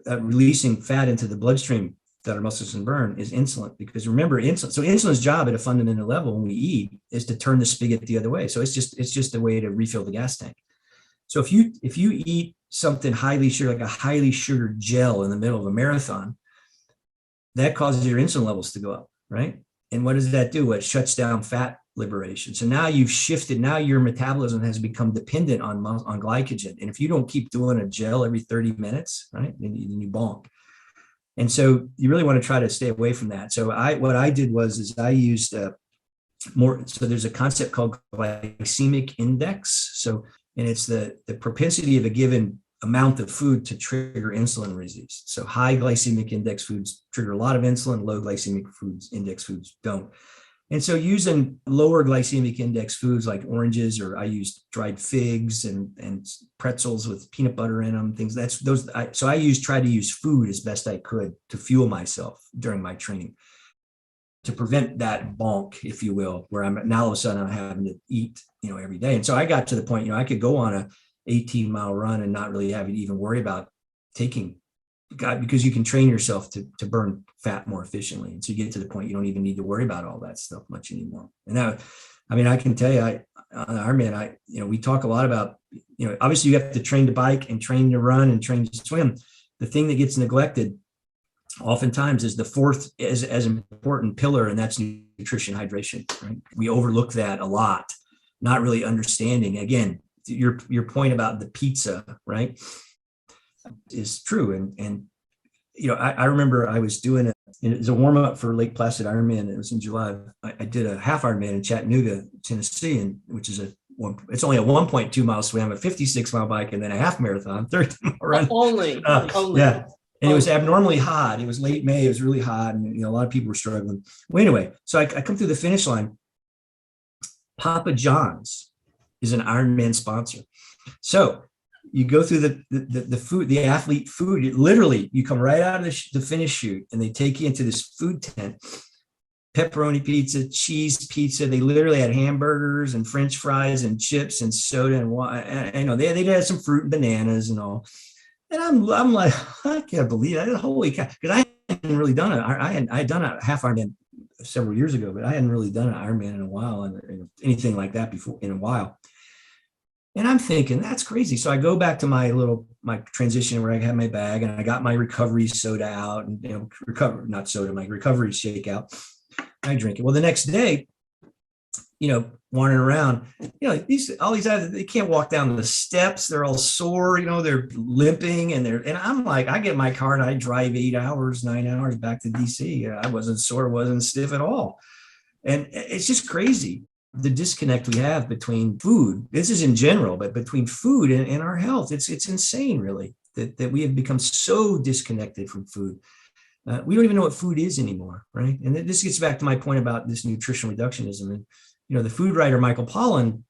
releasing fat into the bloodstream that our muscles can burn is insulin, because remember, insulin's job at a fundamental level when we eat is to turn the spigot the other way. So it's just a way to refill the gas tank. So if you eat something highly sugar, like a highly sugared gel in the middle of a marathon, that causes your insulin levels to go up, right? And what does that do? Well, it shuts down fat liberation. So now you've shifted. Now your metabolism has become dependent on glycogen. And if you don't keep doing a gel every 30 minutes, right, then you bonk. And so you really want to try to stay away from that. So what I did was I used more. So there's a concept called Glycemic Index. So, and it's the propensity of a given amount of food to trigger insulin release. So high glycemic index foods trigger a lot of insulin, low glycemic index foods don't. And so using lower glycemic index foods like oranges, or I used dried figs and pretzels with peanut butter in them, things so I tried to use food as best I could to fuel myself during my training, to prevent that bonk, if you will, where now all of a sudden I'm having to eat, every day. And so I got to the point, I could go on a 18-mile run and not really having to even worry about taking, because you can train yourself to burn fat more efficiently. And so you get to the point you don't even need to worry about all that stuff much anymore. And now, I can tell you, on Ironman, we talk a lot about, obviously you have to train to bike and train to run and train to swim. The thing that gets neglected oftentimes is the fourth as important pillar, and that's nutrition, hydration, right? We overlook that a lot, not really understanding. Again, your point about the pizza, right, is true. And I remember I was doing it was a warm up for Lake Placid Ironman. It was in July. I did a half Ironman in Chattanooga, Tennessee, and which is it's only a 1.2 mile swim, a 56-mile bike, and then a half marathon, 30-mile run. Only. Yeah. And it was abnormally hot. It was late May. It was really hot, and a lot of people were struggling. Well, anyway, so I come through the finish line. Papa John's is an Ironman sponsor. So you go through the food, the athlete food. Literally, you come right out of the finish chute, and they take you into this food tent. Pepperoni pizza, cheese pizza. They literally had hamburgers and French fries and chips and soda and wine. And they had some fruit and bananas and all. And I'm like, I can't believe it. Holy cow. Because I hadn't really done it. I had done a half Ironman several years ago, but I hadn't really done an Ironman in a while, and anything like that before in a while. And I'm thinking, that's crazy. So I go back to my transition where I had my bag, and I got my recovery soda out, and my recovery shake out. I drink it. Well, the next day, wandering around, all these guys, they can't walk down the steps. They're all sore, they're limping, and I'm like, I get in my car and I drive 9 hours back to DC. I wasn't sore, wasn't stiff at all. And it's just crazy, the disconnect we have between food. This is in general, but between food and our health. It's insane, really, that we have become so disconnected from food. We don't even know what food is anymore, right? And this gets back to my point about this nutritional reductionism. And the food writer Michael Pollan,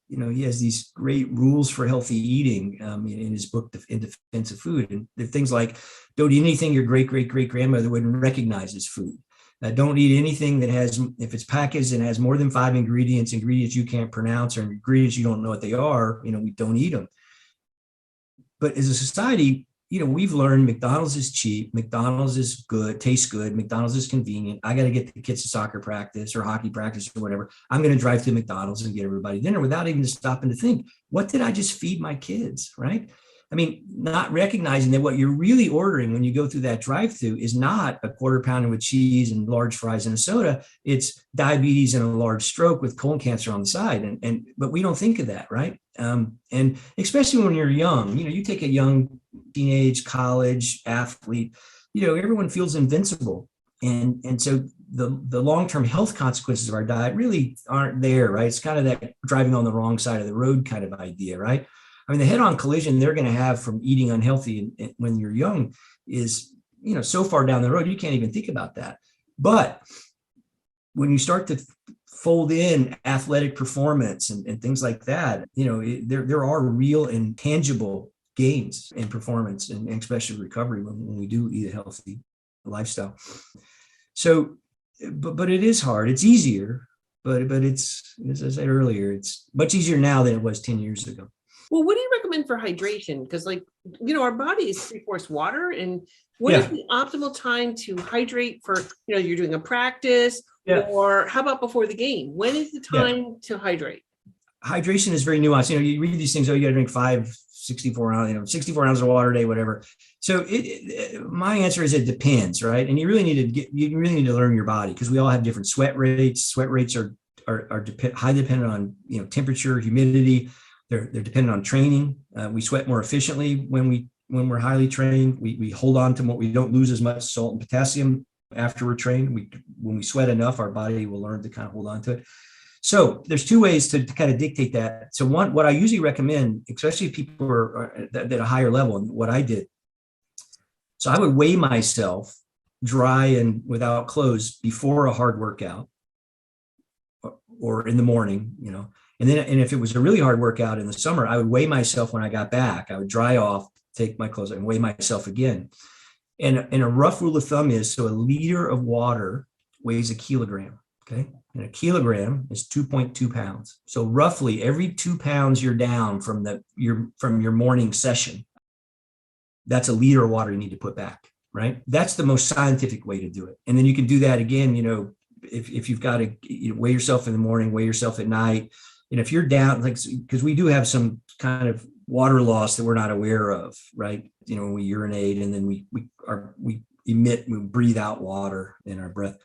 he has these great rules for healthy eating in his book, In Defense of Food. And they're things like, don't eat anything your great-great-great-grandmother wouldn't recognize as food. Don't eat anything that if it's packaged and has more than 5 ingredients you can't pronounce, or ingredients you don't know what they are, we don't eat them. But as a society, we've learned McDonald's is cheap, McDonald's is good, tastes good, McDonald's is convenient. I got to get the kids to soccer practice or hockey practice or whatever. I'm going to drive to McDonald's and get everybody dinner without even stopping to think, what did I just feed my kids, right? I mean, not recognizing that what you're really ordering when you go through that drive-through is not a quarter pounder with cheese and large fries and a soda. It's diabetes and a large stroke with colon cancer on the side. But we don't think of that, right? And especially when you're young, you take a young teenage college athlete, everyone feels invincible. And so the long-term health consequences of our diet really aren't there, right? It's kind of that driving on the wrong side of the road kind of idea, right? I mean, the head-on collision they're going to have from eating unhealthy when you're young is, so far down the road, you can't even think about that. But when you start to fold in athletic performance and things like that, there are real and tangible gains in performance and especially recovery when we do eat a healthy lifestyle. So, but it is hard. It's easier, but it's, as I said earlier, it's much easier now than it was 10 years ago. Well, what do you recommend for hydration? Because our body is three-fourths water. And what is the optimal time to hydrate for, you're doing a practice or how about before the game? When is the time to hydrate? Hydration is very nuanced. You read these things, you got to drink 64 ounces of water a day, whatever. So my answer is it depends, right? And you really need to learn your body because we all have different sweat rates. Sweat rates are highly dependent on, temperature, humidity. They're dependent on training. We sweat more efficiently when we're highly trained. We hold on to what we don't lose as much salt and potassium after we're trained. When we sweat enough, our body will learn to kind of hold on to it. So there's two ways to kind of dictate that. So what I usually recommend, especially if people are at a higher level, and what I did. So I would weigh myself dry and without clothes before a hard workout or in the morning, And if it was a really hard workout in the summer, I would weigh myself when I got back. I would dry off, take my clothes and weigh myself again. And a rough rule of thumb is, so a liter of water weighs a kilogram, okay? And a kilogram is 2.2 pounds. So roughly every 2 pounds you're down from your morning session, that's a liter of water you need to put back, right? That's the most scientific way to do it. And then you can do that again, if you've got to weigh yourself in the morning, weigh yourself at night. And if you're down, because we do have some kind of water loss that we're not aware of, right? When we urinate and then we breathe out water in our breath.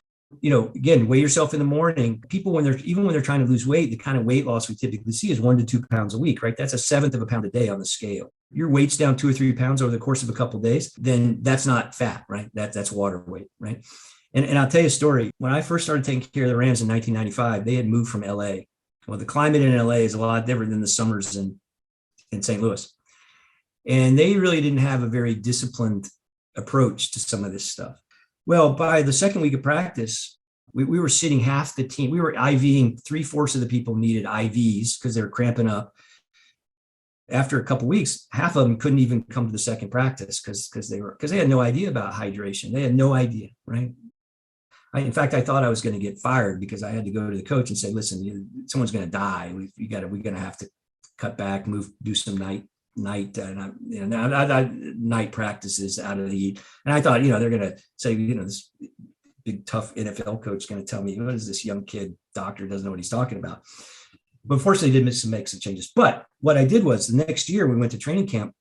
Again, weigh yourself in the morning. People, when they're trying to lose weight, the kind of weight loss we typically see is 1 to 2 pounds a week, right? That's 1/7 of a pound a day on the scale. Your weight's down 2 or 3 pounds over the course of a couple of days, then that's not fat, right? That's water weight, right? And I'll tell you a story. When I first started taking care of the Rams in 1995, they had moved from LA. Well, the climate in LA is a lot different than the summers in St. Louis. And they really didn't have a very disciplined approach to some of this stuff. Well, by the second week of practice, we were sitting half the team. We were IVing 3/4 of the people needed IVs because they were cramping up. After a couple of weeks, half of them couldn't even come to the second practice because they had no idea about hydration. They had no idea, right? In fact, I thought I was going to get fired because I had to go to the coach and say, "Listen, someone's going to die. We're going to have to cut back, do some night practices out of the heat." And I thought, they're going to say, this big tough NFL coach is going to tell me, what is this young kid doctor doesn't know what he's talking about. But fortunately, did make some changes. But what I did was the next year we went to training camp.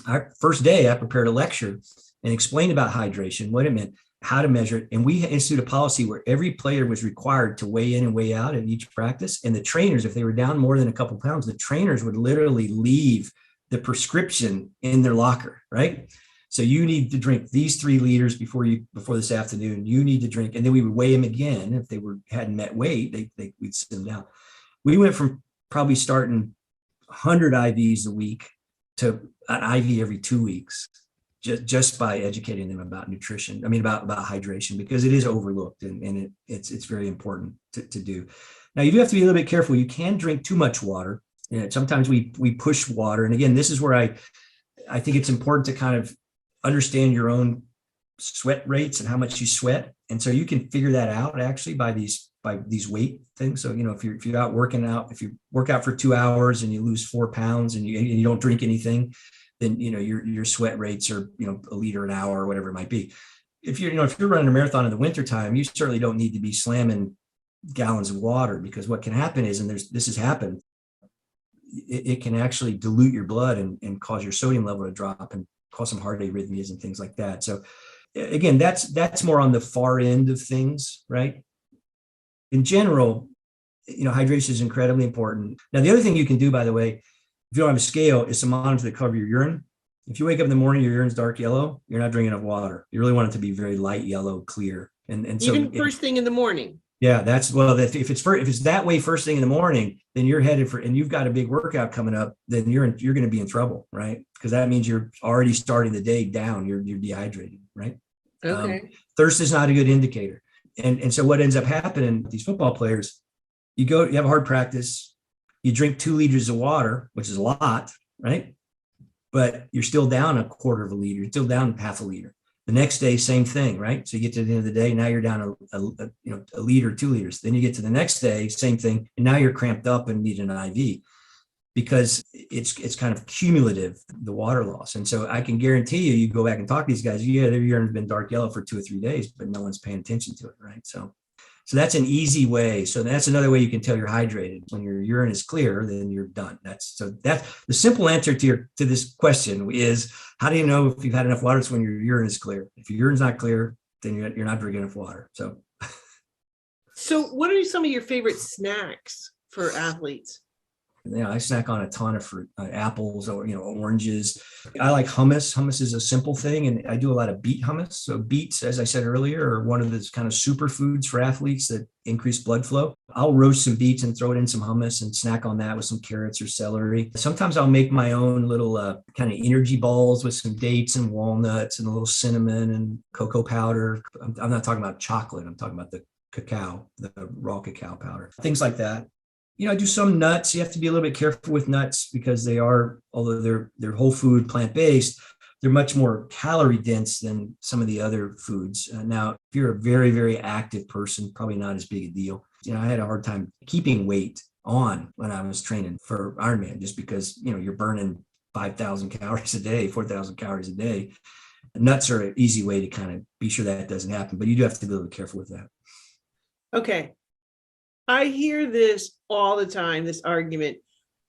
Our first day, I prepared a lecture and explained about hydration, what it meant, how to measure it. And we instituted a policy where every player was required to weigh in and weigh out at each practice. And the trainers, if they were down more than a couple pounds, the trainers would literally leave the prescription in their locker, right? So you need to drink these 3 liters before this afternoon. You need to drink, and then we would weigh them again. If they hadn't met weight, we'd sit them down. We went from probably starting 100 IVs a week to an IV every 2 weeks. Just by educating them about nutrition, about hydration, because it is overlooked and it's very important to do. Now, you do have to be a little bit careful. You can drink too much water. Sometimes we push water. And again, this is where I think it's important to kind of understand your own sweat rates and how much you sweat. And so you can figure that out actually by these weight things. So, if you're out working out, if you work out for 2 hours and you lose 4 pounds and you don't drink anything, then your sweat rates are a liter an hour or whatever it might be. If you're running a marathon in the wintertime, you certainly don't need to be slamming gallons of water, because what can happen is, and this has happened, it can actually dilute your blood and cause your sodium level to drop and cause some heart arrhythmias and things like that. So again, that's more on the far end of things, right? In general, hydration is incredibly important. Now, the other thing you can do, by the way, if you don't have a scale, is to monitor the color of your urine. If you wake up in the morning, your urine's dark yellow, you're not drinking enough water. You really want it to be very light yellow, clear. And so even first thing in the morning. Yeah, if it's that way first thing in the morning, then you're headed for, and you've got a big workout coming up, then you're going to be in trouble, right? Because that means you're already starting the day down. You're dehydrated, right? Okay. Thirst is not a good indicator. And so what ends up happening with these football players, you have a hard practice, you drink 2 liters of water, which is a lot, right? But you're still down a quarter of a liter, you're still down half a liter. The next day, same thing, right? So you get to the end of the day, now you're down a liter, 2 liters. Then you get to the next day, same thing, and now you're cramped up and need an IV because it's kind of cumulative, the water loss. And so I can guarantee you go back and talk to these guys, their urine's been dark yellow for 2 or 3 days, but no one's paying attention to it, right? So that's an easy way. So that's another way you can tell you're hydrated. When your urine is clear, then you're done. That's the simple answer to this question is, how do you know if you've had enough water? It's when your urine is clear. If your urine's not clear, then you're not drinking enough water. So what are some of your favorite snacks for athletes? I snack on a ton of fruit, apples or, oranges. I like hummus. Hummus is a simple thing. And I do a lot of beet hummus. So beets, as I said earlier, are one of those kind of superfoods for athletes that increase blood flow. I'll roast some beets and throw it in some hummus and snack on that with some carrots or celery. Sometimes I'll make my own little kind of energy balls with some dates and walnuts and a little cinnamon and cocoa powder. I'm not talking about chocolate. I'm talking about the cacao, the raw cacao powder, things like that. I do some nuts. You have to be a little bit careful with nuts because although they're whole food, plant-based, they're much more calorie dense than some of the other foods. Now, if you're a very, very active person, probably not as big a deal. I had a hard time keeping weight on when I was training for Ironman, just because, you're burning 5,000 calories a day, 4,000 calories a day. Nuts are an easy way to kind of be sure that doesn't happen, but you do have to be a little careful with that. Okay. I hear this all the time, this argument,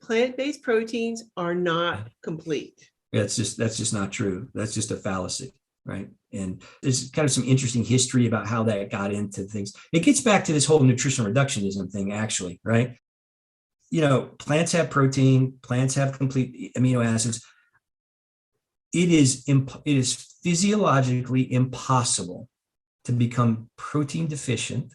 plant-based proteins are not complete. That's just not true. That's just a fallacy, right? And there's kind of some interesting history about how that got into things. It gets back to this whole nutritional reductionism thing, actually, right? Plants have protein, plants have complete amino acids. It is physiologically impossible to become protein deficient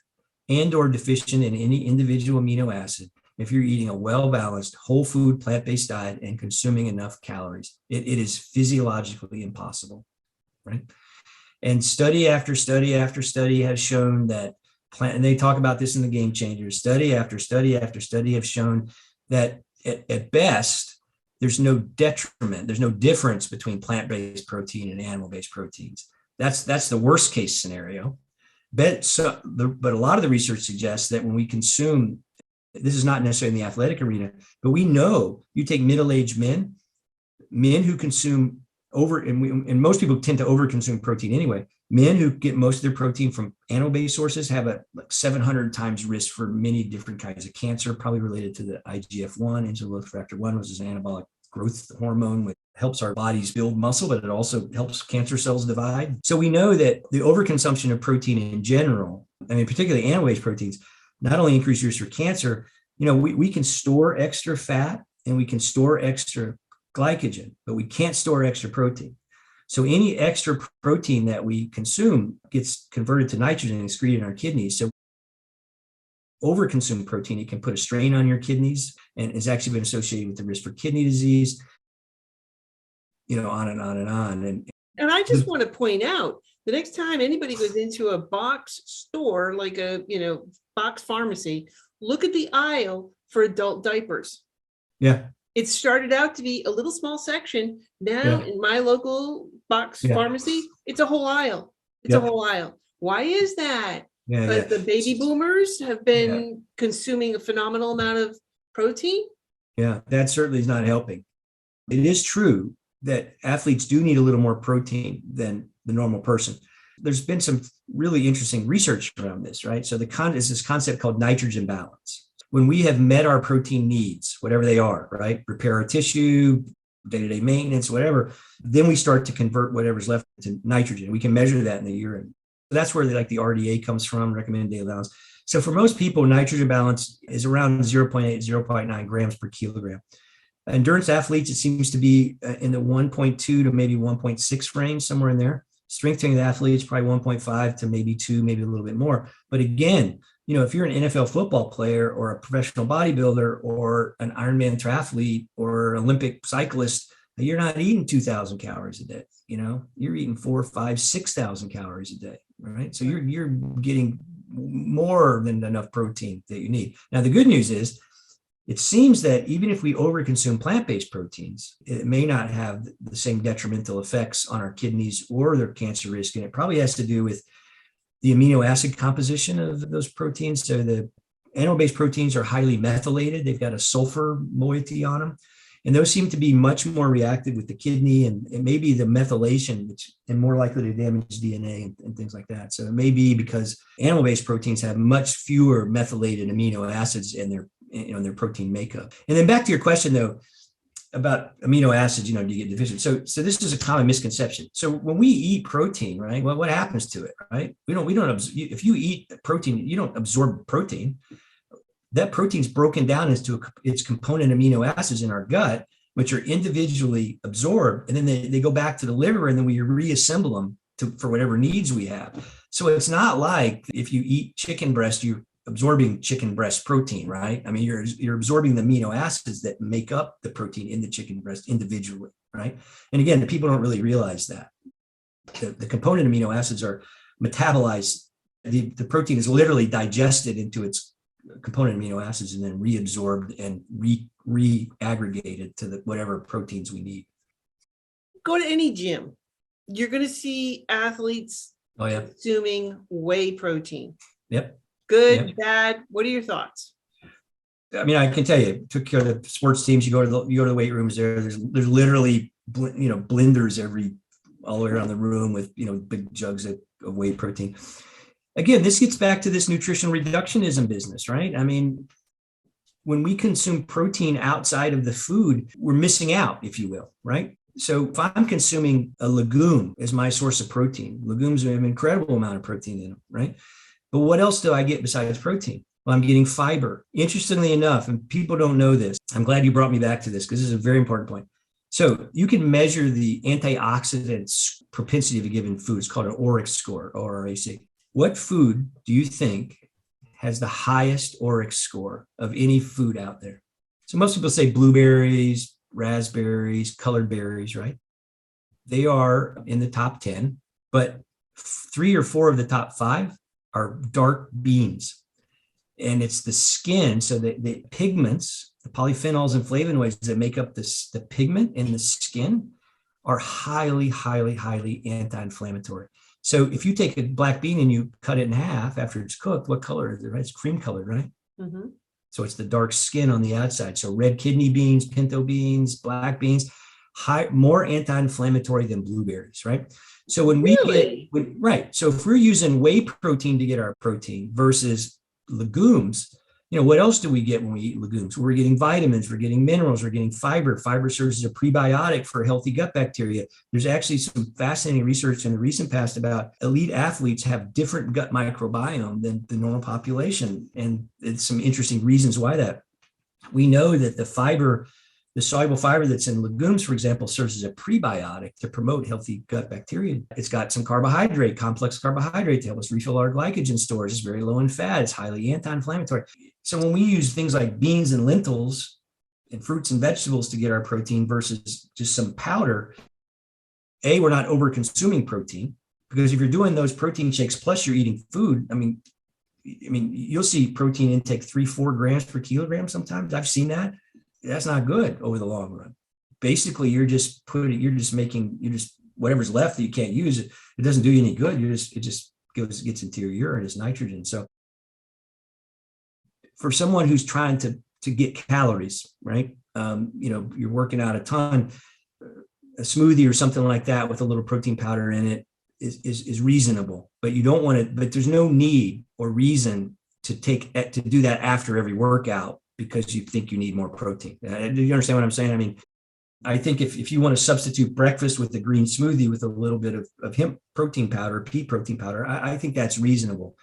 and or deficient in any individual amino acid if you're eating a well-balanced whole food plant-based diet and consuming enough calories. It is physiologically impossible, right? And study after study after study has shown that and they talk about this in the Game Changers, study after study after study have shown that at best, there's no detriment, there's no difference between plant-based protein and animal-based proteins. That's the worst case scenario. But a lot of the research suggests that when we consume, this is not necessarily in the athletic arena, but we know you take middle-aged men who consume and most people tend to overconsume protein anyway. Men who get most of their protein from animal-based sources have a 700 times risk for many different kinds of cancer, probably related to the IGF-1, insulin growth factor 1, which is an anabolic growth hormone, which helps our bodies build muscle, but it also helps cancer cells divide. So we know that the overconsumption of protein in general, particularly animal-based proteins, not only increase risk for cancer, we can store extra fat and we can store extra glycogen, but we can't store extra protein. So any extra protein that we consume gets converted to nitrogen and excreted in our kidneys. So overconsume protein, it can put a strain on your kidneys and has actually been associated with the risk for kidney disease, on and on and on. And I just want to point out, the next time anybody goes into a box store, like a, box pharmacy, look at the aisle for adult diapers. Yeah. It started out to be a little small section. Now in my local box pharmacy, it's a whole aisle. It's a whole aisle. Why is that? Because the baby boomers have been consuming a phenomenal amount of protein. Yeah, that certainly is not helping. It is true that athletes do need a little more protein than the normal person. There's been some really interesting research around this, right? So there's this concept called nitrogen balance. when we have met our protein needs, whatever they are, right? Repair our tissue, day-to-day maintenance, whatever, then we start to convert whatever's left to nitrogen. We can measure that in the urine. That's where the RDA comes from, recommended daily allowance. So for most people, nitrogen balance is around 0.8, 0.9 grams per kilogram. Endurance athletes, it seems to be in the 1.2 to maybe 1.6 range, somewhere in there. Strength training athletes, probably 1.5 to maybe 2, maybe a little bit more. But again, if you're an NFL football player or a professional bodybuilder or an Ironman triathlete or Olympic cyclist, you're not eating 2,000 calories a day. You're eating 4, 5, 6,000 calories a day, right? So you're getting more than enough protein that you need. Now, the good news is, it seems that even if we overconsume plant-based proteins, it may not have the same detrimental effects on our kidneys or their cancer risk. And it probably has to do with the amino acid composition of those proteins. So the animal-based proteins are highly methylated. They've got a sulfur moiety on them. And those seem to be much more reactive with the kidney and maybe the methylation, and more likely to damage DNA and things like that. So it may be because animal-based proteins have much fewer methylated amino acids in their protein makeup. And then back to your question though, about amino acids, do you get deficient? So this is a common misconception. So when we eat protein, right? Well, what happens to it, right? We don't if you eat protein, you don't absorb protein. That protein's broken down into its component amino acids in our gut, which are individually absorbed. And then they go back to the liver and then we reassemble them for whatever needs we have. So it's not like if you eat chicken breast, you're absorbing chicken breast protein, right? I mean, you're absorbing the amino acids that make up the protein in the chicken breast individually, right? And again, the people don't really realize that. The component amino acids are metabolized. The protein is literally digested into its component amino acids and then reabsorbed and re-aggregated to whatever proteins we need. Go to any gym. You're going to see athletes consuming whey protein. Yep. Good, bad. What are your thoughts? I mean, I can tell you, took care of the sports teams. You go to the weight rooms there. There's literally blenders all the way around the room with big jugs of whey protein. Again, this gets back to this nutritional reductionism business, right? I mean, when we consume protein outside of the food, we're missing out, if you will, right? So if I'm consuming a legume as my source of protein, legumes have an incredible amount of protein in them, right? But what else do I get besides protein? Well, I'm getting fiber. Interestingly enough, and people don't know this, I'm glad you brought me back to this because this is a very important point. So you can measure the antioxidants propensity of a given food. It's called an Auric Score, ORAC. What food do you think has the highest Auric Score of any food out there? So most people say blueberries, raspberries, colored berries, right? They are in the top 10, but 3 or 4 of the top 5 are dark beans. And it's the skin, so the pigments, the polyphenols and flavonoids that make up the pigment in the skin are highly, highly, highly anti-inflammatory. So if you take a black bean and you cut it in half after it's cooked, what color is it, right? It's cream colored, right? Mm-hmm. So it's the dark skin on the outside. So red kidney beans, pinto beans, black beans, more anti-inflammatory than blueberries, right? So when so if we're using whey protein to get our protein versus legumes, what else do we get when we eat legumes? We're getting vitamins, we're getting minerals, we're getting fiber. Fiber serves as a prebiotic for healthy gut bacteria. There's actually some fascinating research in the recent past about elite athletes have different gut microbiome than the normal population. And it's some interesting reasons why that. We know that the soluble fiber that's in legumes, for example, serves as a prebiotic to promote healthy gut bacteria. It's got some complex carbohydrate to help us refill our glycogen stores. It's very low in fat. It's highly anti-inflammatory. So when we use things like beans and lentils and fruits and vegetables to get our protein versus just some powder, we're not over-consuming protein, because if you're doing those protein shakes plus you're eating food, I mean, you'll see protein intake 3-4 grams per kilogram sometimes. I've seen that. That's not good over the long run. Basically, whatever's left that you can't use, it doesn't do you any good. It just gets into your urine as nitrogen. So for someone who's trying to get calories, right? You're working out a ton, a smoothie or something like that with a little protein powder in it is reasonable, but you don't want it, but there's no need or reason to do that after every workout because you think you need more protein. Do you understand what I'm saying? I mean, I think if you want to substitute breakfast with a green smoothie with a little bit of hemp protein powder, pea protein powder, I think that's reasonable.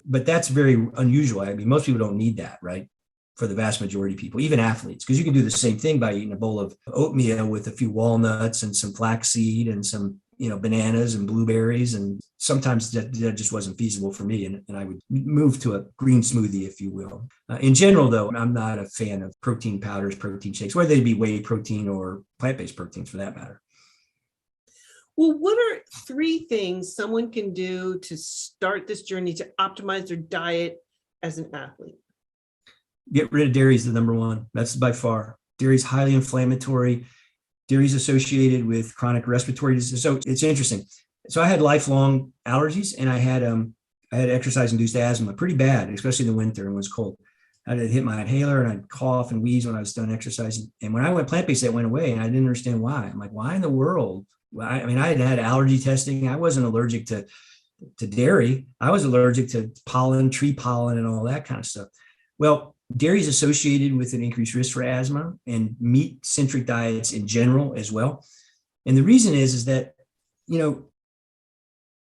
But that's very unusual. I mean, most people don't need that, right? For the vast majority of people, even athletes, because you can do the same thing by eating a bowl of oatmeal with a few walnuts and some flaxseed and some, bananas and blueberries. And sometimes that just wasn't feasible for me. And I would move to a green smoothie, if you will. In general, though, I'm not a fan of protein powders, protein shakes, whether they be whey protein or plant-based proteins for that matter. Well, what are 3 things someone can do to start this journey to optimize their diet as an athlete? Get rid of dairy is the number one. That's by far. Dairy is highly inflammatory. Dairy is associated with chronic respiratory disease. So it's interesting. So I had lifelong allergies, and I had exercise-induced asthma pretty bad, especially in the winter and when it was cold. I'd hit my inhaler and I'd cough and wheeze when I was done exercising. And when I went plant-based, that went away, and I didn't understand why. I'm like, why in the world? I mean, I had allergy testing. I wasn't allergic to dairy. I was allergic to pollen, tree pollen, and all that kind of stuff. Well, dairy is associated with an increased risk for asthma, and meat-centric diets in general as well. And the reason is that,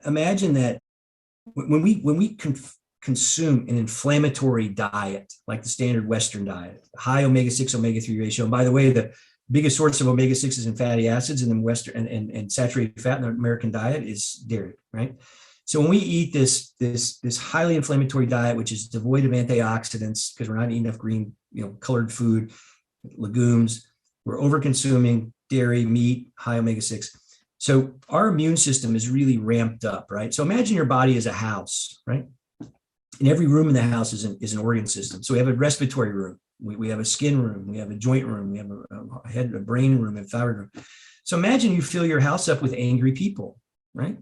imagine that when we consume an inflammatory diet, like the standard Western diet, high omega-6, omega-3 ratio. And by the way, the biggest source of omega-6s and fatty acids in the Western and saturated fat in the American diet is dairy, right? So when we eat this highly inflammatory diet, which is devoid of antioxidants because we're not eating enough green, colored food, legumes, we're over-consuming dairy, meat, high omega-6. So our immune system is really ramped up, right? So imagine your body is a house, right? And every room in the house is an organ system. So we have a respiratory room, we have a skin room, we have a joint room, we have a brain room, and thyroid room. So imagine you fill your house up with angry people, right?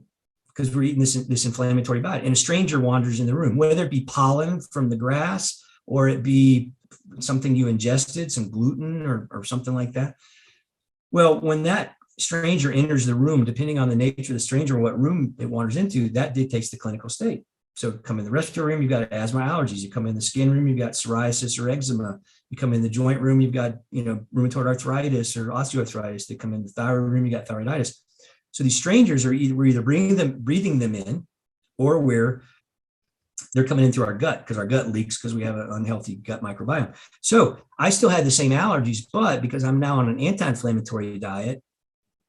Because we're eating this inflammatory diet, and a stranger wanders in the room, whether it be pollen from the grass or it be something you ingested, some gluten or something like that. Well, when that stranger enters the room, depending on the nature of the stranger or what room it wanders into, that dictates the clinical state. So come in the respiratory room, you've got asthma allergies. You come in the skin room, you've got psoriasis or eczema. You come in the joint room, you've got rheumatoid arthritis or osteoarthritis. They come in the thyroid room, you got thyroiditis. So these strangers we're either breathing them in, or they're coming in through our gut because our gut leaks because we have an unhealthy gut microbiome. So I still had the same allergies, but because I'm now on an anti-inflammatory diet,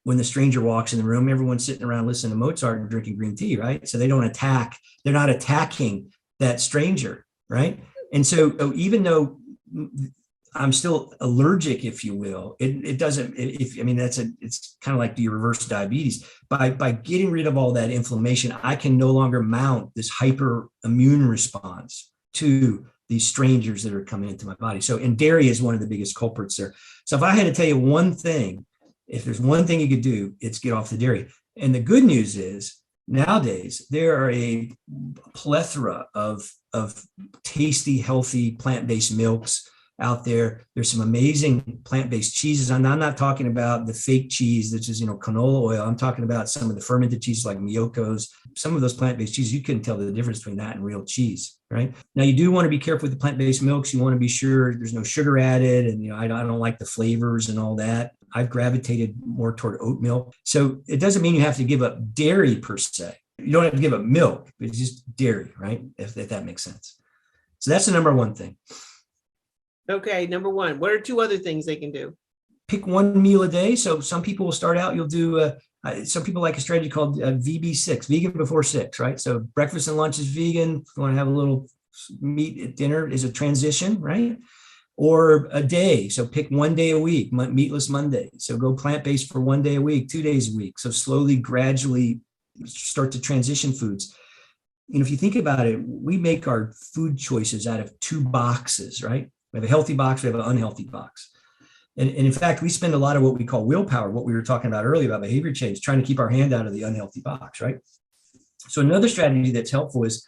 when the stranger walks in the room, everyone's sitting around listening to Mozart and drinking green tea, right? So they're not attacking that stranger, right? And so even though I'm still allergic, if you will, it's kind of like your reverse diabetes. By getting rid of all that inflammation, I can no longer mount this hyperimmune response to these strangers that are coming into my body. So, and dairy is one of the biggest culprits there. So if I had to tell you one thing, if there's one thing you could do, it's get off the dairy. And the good news is nowadays there are a plethora of tasty, healthy plant-based milks out there. There's some amazing plant-based cheeses. I'm not talking about the fake cheese, that's just, canola oil. I'm talking about some of the fermented cheeses like Miyoko's. Some of those plant-based cheeses, you couldn't tell the difference between that and real cheese, right? Now, you do want to be careful with the plant-based milks. You want to be sure there's no sugar added. And, I don't like the flavors and all that. I've gravitated more toward oat milk. So it doesn't mean you have to give up dairy per se. You don't have to give up milk, but it's just dairy, right? If that makes sense. So that's the number one thing. Okay, number one. What are 2 other things they can do? Pick one meal a day. So some people will start out, you'll do, some people like a strategy called VB6, vegan before 6, right? So breakfast and lunch is vegan. If you want to have a little meat at dinner is a transition, right? Or a day. So pick one day a week, meatless Monday. So go plant-based for 1 day a week, 2 days a week. So slowly, gradually start to transition foods. If you think about it, we make our food choices out of 2 boxes, right? We have a healthy box, we have an unhealthy box. And in fact, we spend a lot of what we call willpower, what we were talking about earlier about behavior change, trying to keep our hand out of the unhealthy box, right? So another strategy that's helpful is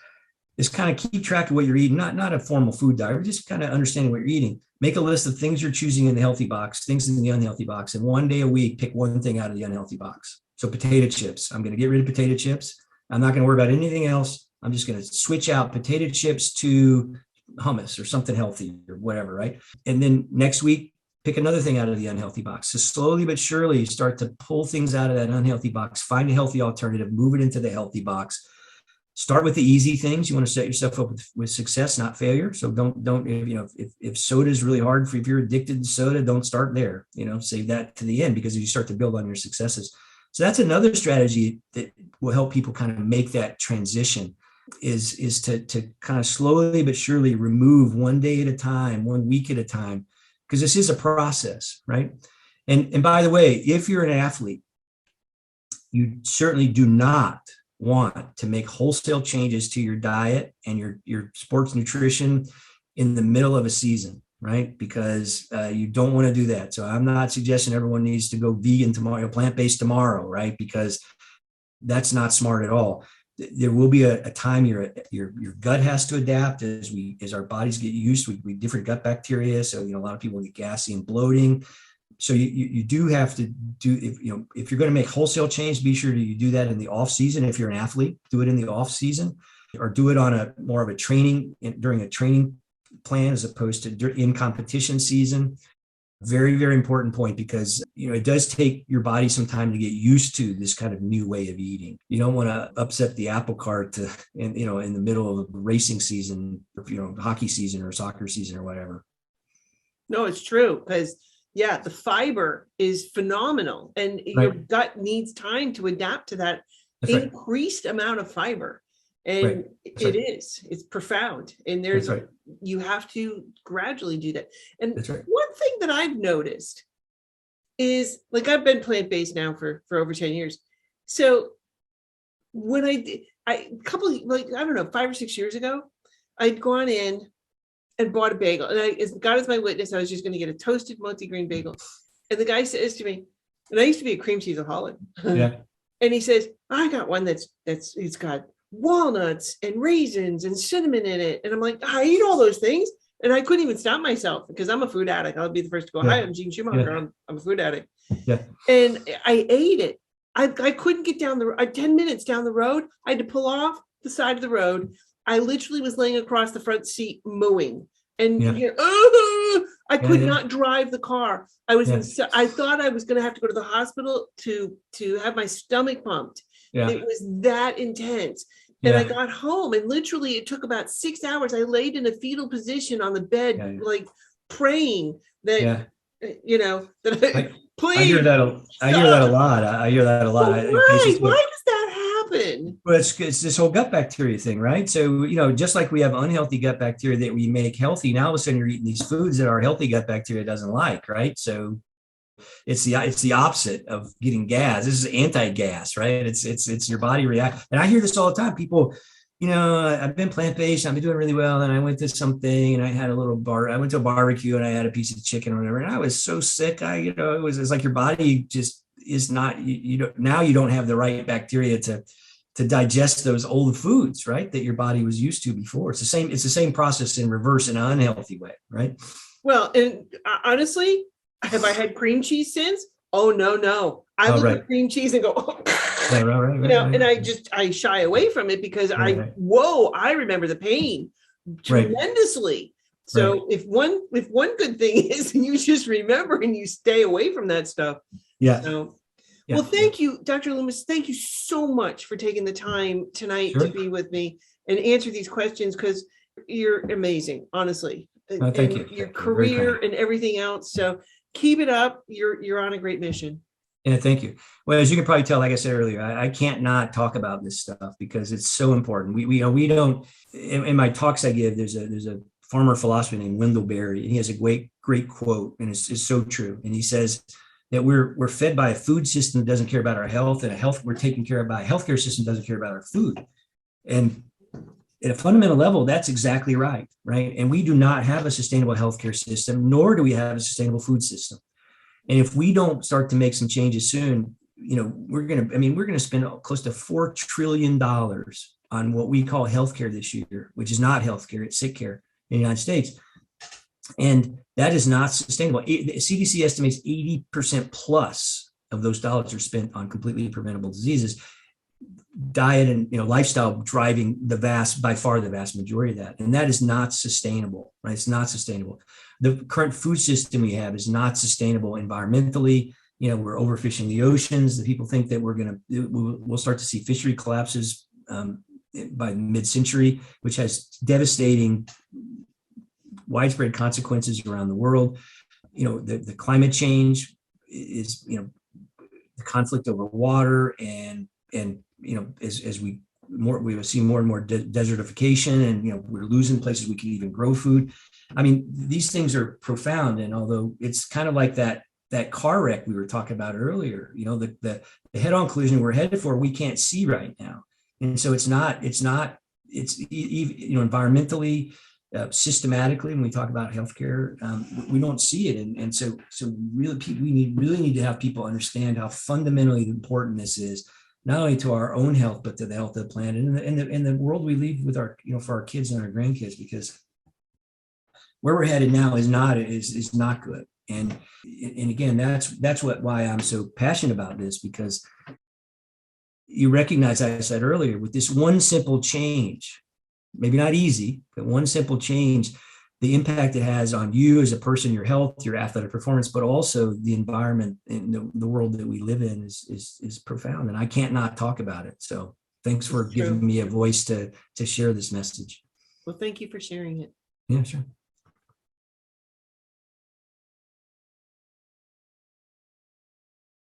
kind of keep track of what you're eating, not a formal food diary, but just kind of understanding what you're eating. Make a list of things you're choosing in the healthy box, things in the unhealthy box, and 1 day a week, pick one thing out of the unhealthy box. So potato chips, I'm going to get rid of potato chips. I'm not going to worry about anything else. I'm just going to switch out potato chips to hummus or something healthy or whatever, right? And then next week, pick another thing out of the unhealthy box. So slowly but surely start to pull things out of that unhealthy box, find a healthy alternative, move it into the healthy box. Start with the easy things. You want to set yourself up with success, not failure. So don't, if soda is really hard if you're addicted to soda, don't start there, save that to the end, because you start to build on your successes. So that's another strategy that will help people kind of make that transition is to kind of slowly but surely remove one day at a time, 1 week at a time, because this is a process, right? And by the way, if you're an athlete, you certainly do not want to make wholesale changes to your diet and your sports nutrition in the middle of a season, right? Because you don't want to do that. So I'm not suggesting everyone needs to go vegan tomorrow, plant-based tomorrow, right? Because that's not smart at all. There will be a time your gut has to adapt as our bodies get used to different gut bacteria. So, a lot of people get gassy and bloating. So you do have to do, if you're going to make wholesale change, be sure you do that in the off season. If you're an athlete, do it in the off season, or do it on more of a during a training plan as opposed to in competition season. Very, very important point, because, it does take your body some time to get used to this kind of new way of eating. You don't want to upset the apple cart in the middle of a racing season, hockey season or soccer season or whatever. No, it's true, because the fiber is phenomenal, and your gut needs time to adapt to that increased amount of fiber. And it's profound. And you have to gradually do that. And one thing that I've noticed is, like, I've been plant-based now for over 10 years. So when I 5 or 6 years ago, I'd gone in and bought a bagel, and God is my witness, I was just going to get a toasted multigrain bagel. And the guy says to me, and I used to be a cream cheeseaholic. Yeah. And he says, I got one it's got walnuts and raisins and cinnamon in it. And I'm like, I eat all those things. And I couldn't even stop myself, because I'm a food addict. I'll be the first to go, hi, I'm Gene Schumacher. Yeah. I'm a food addict. Yeah. And I ate it. I couldn't get down 10 minutes down the road. I had to pull off the side of the road. I literally was laying across the front seat mooing. And I could not drive the car. I thought I was going to have to go to the hospital to have my stomach pumped. Yeah. It was that intense. And I got home, and literally it took about 6 hours. I laid in a fetal position on the bed, like praying that, please. I hear that a lot. Why does that happen? Well, it's this whole gut bacteria thing, right? So, just like we have unhealthy gut bacteria that we make healthy, now all of a sudden you're eating these foods that our healthy gut bacteria doesn't like, right? So it's the opposite of getting gas. This is anti-gas, right? It's your body react. And I hear this all the time. People, I've been plant-based, I've been doing really well. And I went to something and I had I went to a barbecue and I had a piece of chicken or whatever. And I was so sick. It's like your body just is not, now you don't have the right bacteria to digest those old foods, right? That your body was used to before. It's the same process in reverse in an unhealthy way, right? Well, and honestly, have I had cream cheese since? Oh, no. I look at cream cheese and go, and I shy away from it, because I remember the pain tremendously. So if one good thing is you just remember and you stay away from that stuff. Yeah. So, well, thank you, Dr. Loomis. Thank you so much for taking the time tonight to be with me and answer these questions, because you're amazing, honestly. Thank you. Your career and everything else. So keep it up. You're on a great mission. Yeah, thank you. Well, as you can probably tell, like I said earlier, I can't not talk about this stuff because it's so important. We don't. In my talks I give, there's a farmer philosopher named Wendell Berry, and he has a great quote, and it's so true. And he says that we're fed by a food system that doesn't care about our health, and we're taken care of by a healthcare system that doesn't care about our food. And at a fundamental level, that's exactly right? And we do not have a sustainable healthcare system, nor do we have a sustainable food system. And if we don't start to make some changes soon, we're going to spend close to $4 trillion on what we call healthcare this year, which is not healthcare, it's sick care in the United States. And that is not sustainable. The CDC estimates 80% plus of those dollars are spent on completely preventable diseases. diet and lifestyle driving by far the vast majority of that, and that is not sustainable, right? It's not sustainable. The current food system we have is not sustainable environmentally. We're overfishing the oceans. The people think that we'll start to see fishery collapses by mid-century, which has devastating, widespread consequences around the world. The climate change is, the conflict over water, and as we will see more and more desertification, and we're losing places we can even grow food. I mean, these things are profound, and although it's kind of like that car wreck we were talking about earlier, the head-on collision we're headed for, we can't see right now, and so it's environmentally, systematically, when we talk about healthcare, we don't see it, and so really, we really need to have people understand how fundamentally important this is, not only to our own health, but to the health of the planet and the world we leave with our, for our kids and our grandkids, because where we're headed now is not good. And again, that's why I'm so passionate about this, because you recognize, as I said earlier, with this one simple change, maybe not easy, but one simple change, the impact it has on you as a person, your health, your athletic performance, but also the environment and the world that we live in is profound. And I can't not talk about it. So thanks for giving me a voice to share this message. Well, thank you for sharing it. Yeah, sure.